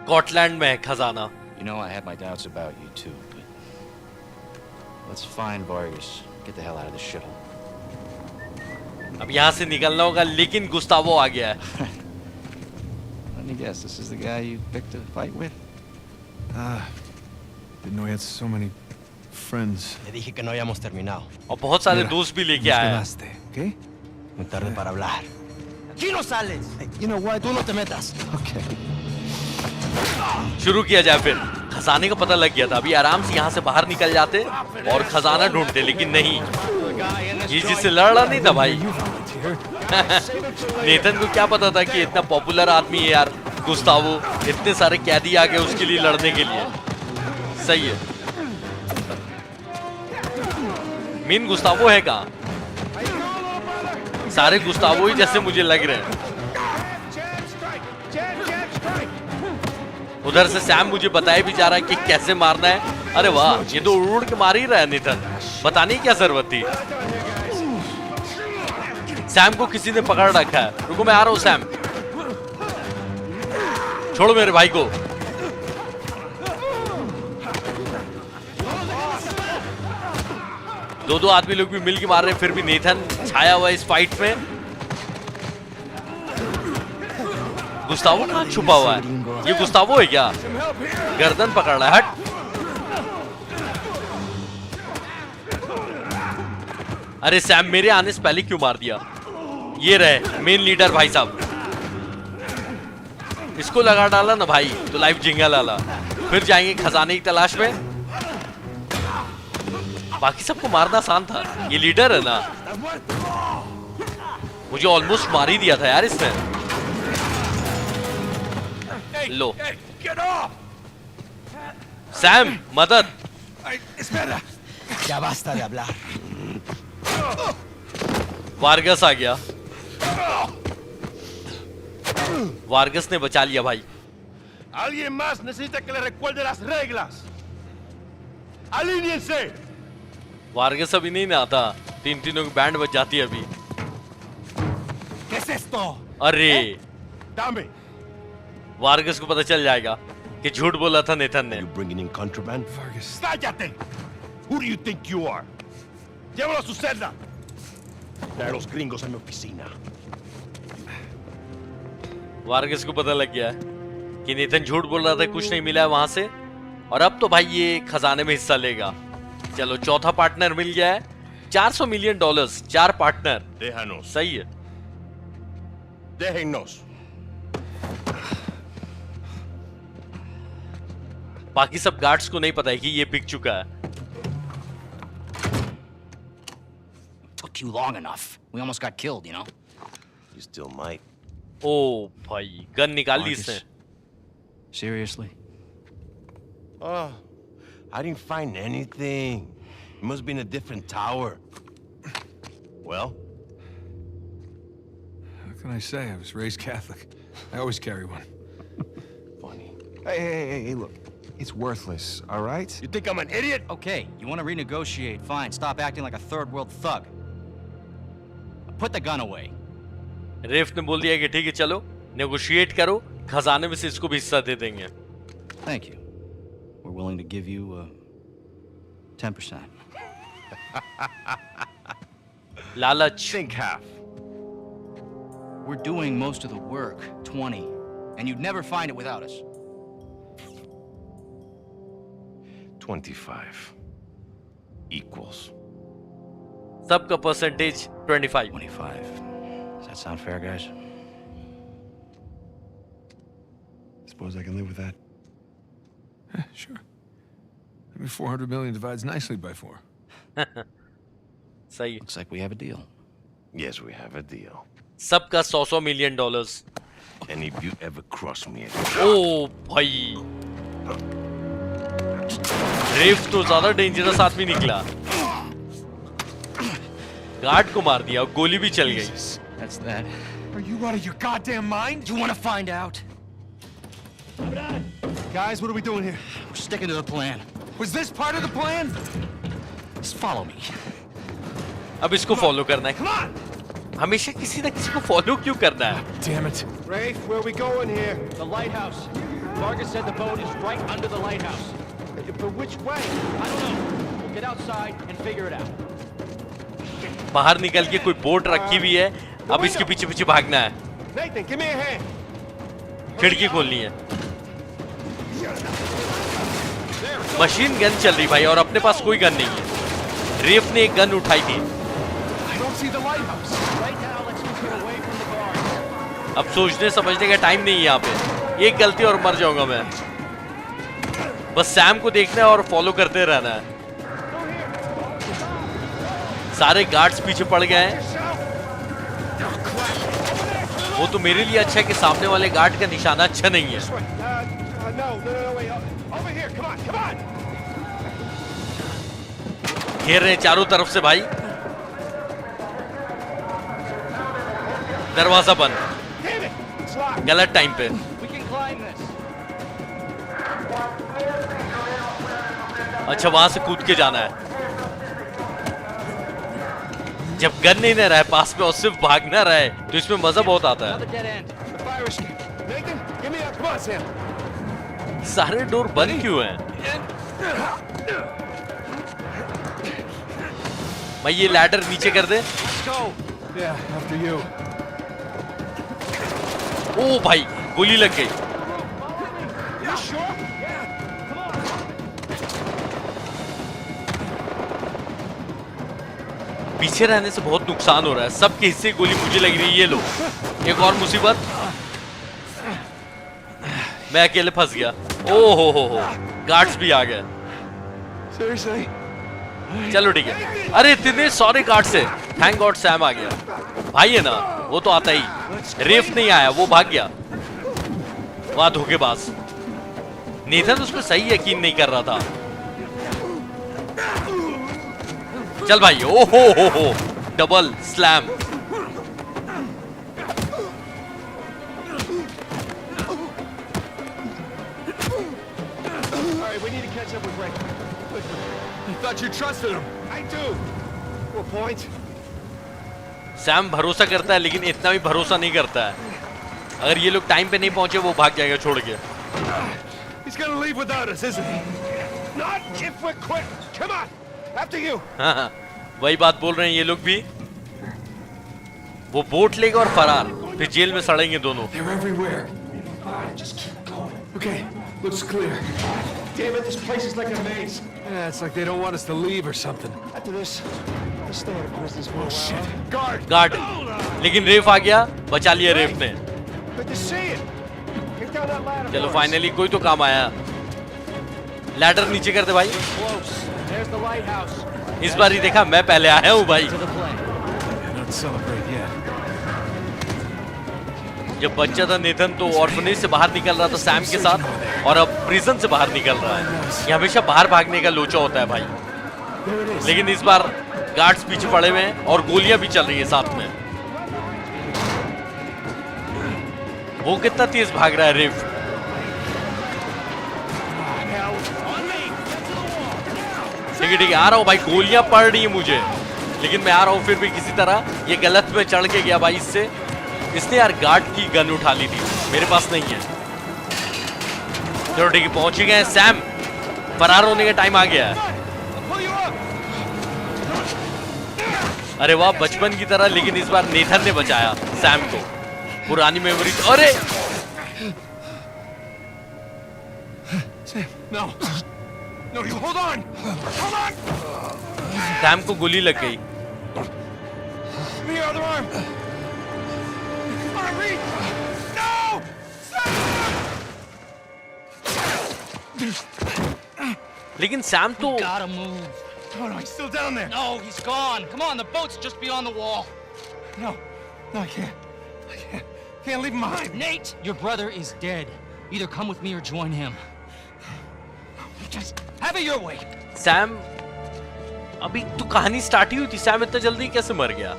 Scotland में है खजाना। You know, I had my doubts about you too, but... Let's find Vargas. Get the hell out of this shithole. अब यहाँ से निकलना होगा, लेकिन Gustavo आ गया है। Let me guess, this is the guy you picked a fight with? Didn't know he had so many friends. Le dije que no habíamos terminado. और बहुत सारे Mira, दोस्त भी लेके nos आया है। quedaste, okay? Muy tarde para hablar. ¡Aquí no sales! Hey, you know what? Tú no te metas. Okay. शुरू किया जाए फिर। खजाने का पता लग गया था, अभी आराम से यहाँ से बाहर निकल जाते और खजाना ढूंढते, लेकिन नहीं, ये जिससे लड़ रहा नहीं था भाई। नेथन को क्या पता था कि इतना पॉपुलर आदमी है यार गुस्तावो, इतने सारे कैदी आ गए उसके लिए लड़ने के लिए। सही है। मेन गुस्तावो है कहाँ? सारे गुस्तावो ही जैसे मुझे लग रहे हैं। उधर से सैम मुझे बताया भी जा रहा है कि कैसे मारना है। अरे वाह, ये तो उड़ के मार ही रहा है नेथन। बताने की क्या जरूरत थी? सैम को किसी ने पकड़ रखा है। रुको मैं आ रहा हूं सैम। छोड़ो मेरे भाई को। दो आदमी लोग भी मिलके मार रहे हैं, फिर भी नेथन छाया हुआ इस फाइट में। गुस्तावो कहां छुपा हुआ है? ये गुस्तावो है क्या? गर्दन पकड़ रहा है। हट। अरे सैम मेरे आने से पहले क्यों मार दिया? ये रहे मेन लीडर भाई साहब। इसको लगा डाला ना भाई तो लाइफ जिंगल वाला। फिर जाएंगे खजाने की तलाश में। बाकी सबको मारना आसान था, ये लीडर है ना। मुझे ऑलमोस्ट मार ही दिया था यार इसने। लो सैम मदद। Ya basta de hablar. वार्गस आ गया। वार्गस ने बचा लिया भाई। Alguien más necesita que le recuerde las reglas. Alíñense. वार्गस अभी नहीं ना आता। तीनों की बैंड बज जाती है अभी। ¿Qué es esto? अरे Dame. वार्गस को पता चल जाएगा कि झूठ बोला था नेथन ने। You bringing in contraband? Vargas. ¡Cállate! Who do you think you are? Llévalo a su celda. Trae los gringos a mi oficina. वार्गस को पता लग गया है कि नेथन झूठ बोल रहा था, कुछ नहीं मिला है वहां से। और अब तो भाई ये खजाने में हिस्सा लेगा। चलो चौथा पार्टनर मिल गया है। $400 मिलियन, 4 पार्टनर। Déjanos. सही है। Déjennos. बाकी सब गार्ड्स को नहीं पता है कि ये बिक चुका है। Took you long enough. We almost got killed, you know? You still might. ओ भाई गन निकाल ली इसने। Seriously? Oh, I didn't find anything. It must be in a different tower. Well? How can I say? I was raised Catholic. I always carry one. Funny. Hey, look. It's worthless, all right? You think I'm an idiot? Okay, you want to renegotiate? Fine. Stop acting like a third world thug. Put the gun away. रेफ ने बोल दिया कि ठीक है चलो negotiate करो, खजाने में से इसको भी हिस्सा दे देंगे। Thank you. We're willing to give you 10%. लालच। Think half. We're doing most of the work, 20, and you'd never find it without us. 25 equals. सबका percentage 25। 25. Does that sound fair, guys? Suppose I can live with that. Sure. I mean, 400 million divides nicely by 4. सही। Looks like we have a deal. Yes, we have a deal. सबका $100 million. And if you ever cross me again. ओ भाई रेफ तो ज्यादा dangerous आदमी निकला। Guard को मार दिया और गोली भी चल गई। That's that. Are you out of your goddamn mind? Do you want to find out? Guys, what are we doing here? We're sticking to the plan. Was this part of the plan? Just follow me. अब इसको follow करना है। हमेशा किसी ना किसी को follow क्यों करना है? Damn it. Rafe, where are we going here? The lighthouse. Vargas said the boat is right under the lighthouse. But which way? I don't know. We'll get outside and figure it out. बाहर निकल के कोई boat रखी हुई है, अब इसके पीछे पीछे भागना है। Nathan, give me a hand. खिड़की खोलनी है। मशीन गन चल रही भाई और अपने पास कोई गन नहीं है। रेफ ने एक गन उठाई थी। I don't see the lighthouse. Right now, let's just get away from the guards. अब सोचने समझने का टाइम नहीं है यहाँ पे। एक गलती और मर जाऊंगा मैं। बस सैम को देखना है और फॉलो करते रहना है। सारे गार्ड्स पीछे पड़ गए हैं। वो तो मेरे लिए अच्छा है कि सामने वाले गार्ड का निशाना अच्छा नहीं है। No, wait. Over here, come on. घेर रहे हैं चारों तरफ से भाई। दरवाजा बंद। Damn it, it's locked. गलत टाइम पे। We can climb this. अच्छा वहां से कूद के जाना है। जब गन नहीं ना रहा पास में और सिर्फ भागना रहा है तो इसमें मजा बहुत आता है। Another dead end. The fire escape. Nathan, give me that. Come on, Sam. सारे डोर बंद क्यों हैं? भाई ये लैडर नीचे कर दे। Let's go. Yeah, after you. ओ भाई गोली लग गई। You sure? Yeah. Come on. पीछे रहने से बहुत नुकसान हो रहा है, सबके हिस्से की गोली मुझे लग रही है। ये लो एक और मुसीबत, मैं अकेले फंस गया। ओ हो, गार्ड्स भी आ गए। Seriously? चलो ठीक है। अरे इतने सारे गार्ड्स है, थैंक गॉड सैम आ गया। भाई है ना वो तो आता ही, रेफ नहीं आया, वो भाग गया। वहां धोखेबाज नेथन उस पर सही यकीन नहीं कर रहा था। चल भाई, ओ हो double slam. All right, we need to catch up with Ray. I thought you trusted him. I do. To a point. Sam भरोसा करता है लेकिन इतना भी भरोसा नहीं करता है। अगर ये लोग टाइम पे नहीं पहुंचे वो भाग जाएगा छोड़ के। He's gonna leave without us, isn't he? Not if we're quick. Come on. After you. हाँ, वही बात बोल रहे हैं ये लोग भी। वो बोट लेगा और फरार, फिर जेल में सड़ेंगे दोनों। They're everywhere. Just keep going. Okay, looks clear. Damn it, this place is like a maze. Yeah, it's like they don't want us to leave or something. After this, let's stay out of business for a while. Guard. Guard, लेकिन रेफ आ गया, बचा लिया रेफ ने। Good to see you. Get down that ladder. चलो boys. Finally कोई तो काम आया। लैडर नीचे कर दे भाई। Close. There's the lighthouse. इस बार ही देखा मैं पहले आया हूँ भाई। To the plane. Don't celebrate yet. जब बच्चा था नेथन तो ऑर्फनेज से बाहर निकल रहा था सैम के साथ, और अब प्रिजन से बाहर निकल रहा है। ये हमेशा बाहर भागने का लोचा होता है भाई, लेकिन इस बार गार्ड्स पीछे पड़े हुए हैं और गोलियां भी चल रही है साथ में। वो कितना तेज भाग रहा है रेफ। ठीक है आ रहा हूँ भाई, गोलियां पड़ रही है मुझे, लेकिन मैं आ रहा हूँ फिर भी किसी तरह। ये गलत में चढ़ के गया भाई इससे। इसने यार गार्ड की गन उठा ली थी, मेरे पास नहीं है। चलो ठीक है पहुंच ही गए। सैम फरार होने का टाइम आ गया है। अरे वाह बचपन की तरह, लेकिन इस बार नेथन ने बचाया सैम को। पुरानी मेमोरी। अरे No. No, you hold on. Hold on. Sam को गोली लग गई। Give me your other arm. Arm, reach. No. लेकिन सैम तो Gotta move. Oh no, he's still down there. No, he's gone. Come on, the boat's just beyond the wall. No, I can't. Can't leave him behind. Nate, your brother is dead. Either come with me or join him. Just have it your way. Sam अभी तो कहानी start ही हुई थी, Sam इतना जल्दी कैसे मर गया?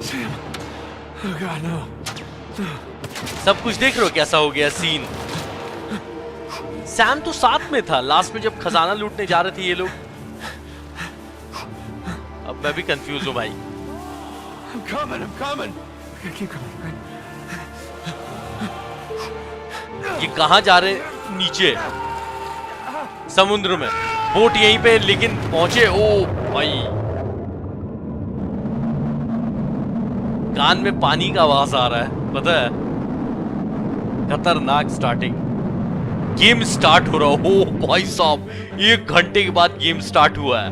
Sam. Oh God, no. सब कुछ देख रहे हो कैसा हो गया सीन। सैम तो साथ में था लास्ट में जब खजाना लूटने जा रहे थे ये लोग। अब मैं भी कंफ्यूज हूँ भाई। I'm coming. Okay, keep coming. ये कहाँ जा रहे? नीचे समुद्र में, बोट यहीं पे, लेकिन पहुंचे। ओ भाई कान में पानी का आवाज आ रहा है, पता है? खतरनाक स्टार्टिंग। गेम स्टार्ट हो रहा है। ओ भाई साहब 1 घंटे के बाद गेम स्टार्ट हुआ है।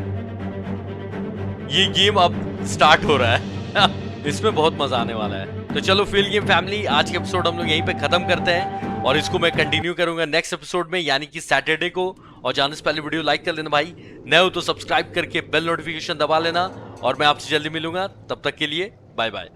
ये गेम अब स्टार्ट हो रहा है। इसमें बहुत मजा आने वाला है। तो चलो फेल गेम फैमिली, आज के एपिसोड हम लोग यहीं पे खत्म करते हैं और इसको मैं कंटिन्यू करूंगा नेक्स्ट एपिसोड में, यानी कि सैटरडे को। और जाने से पहले वीडियो लाइक कर लेना भाई, नए हो तो सब्सक्राइब करके बेल नोटिफिकेशन दबा लेना, और मैं आपसे जल्दी मिलूंगा। तब तक के लिए बाय बाय।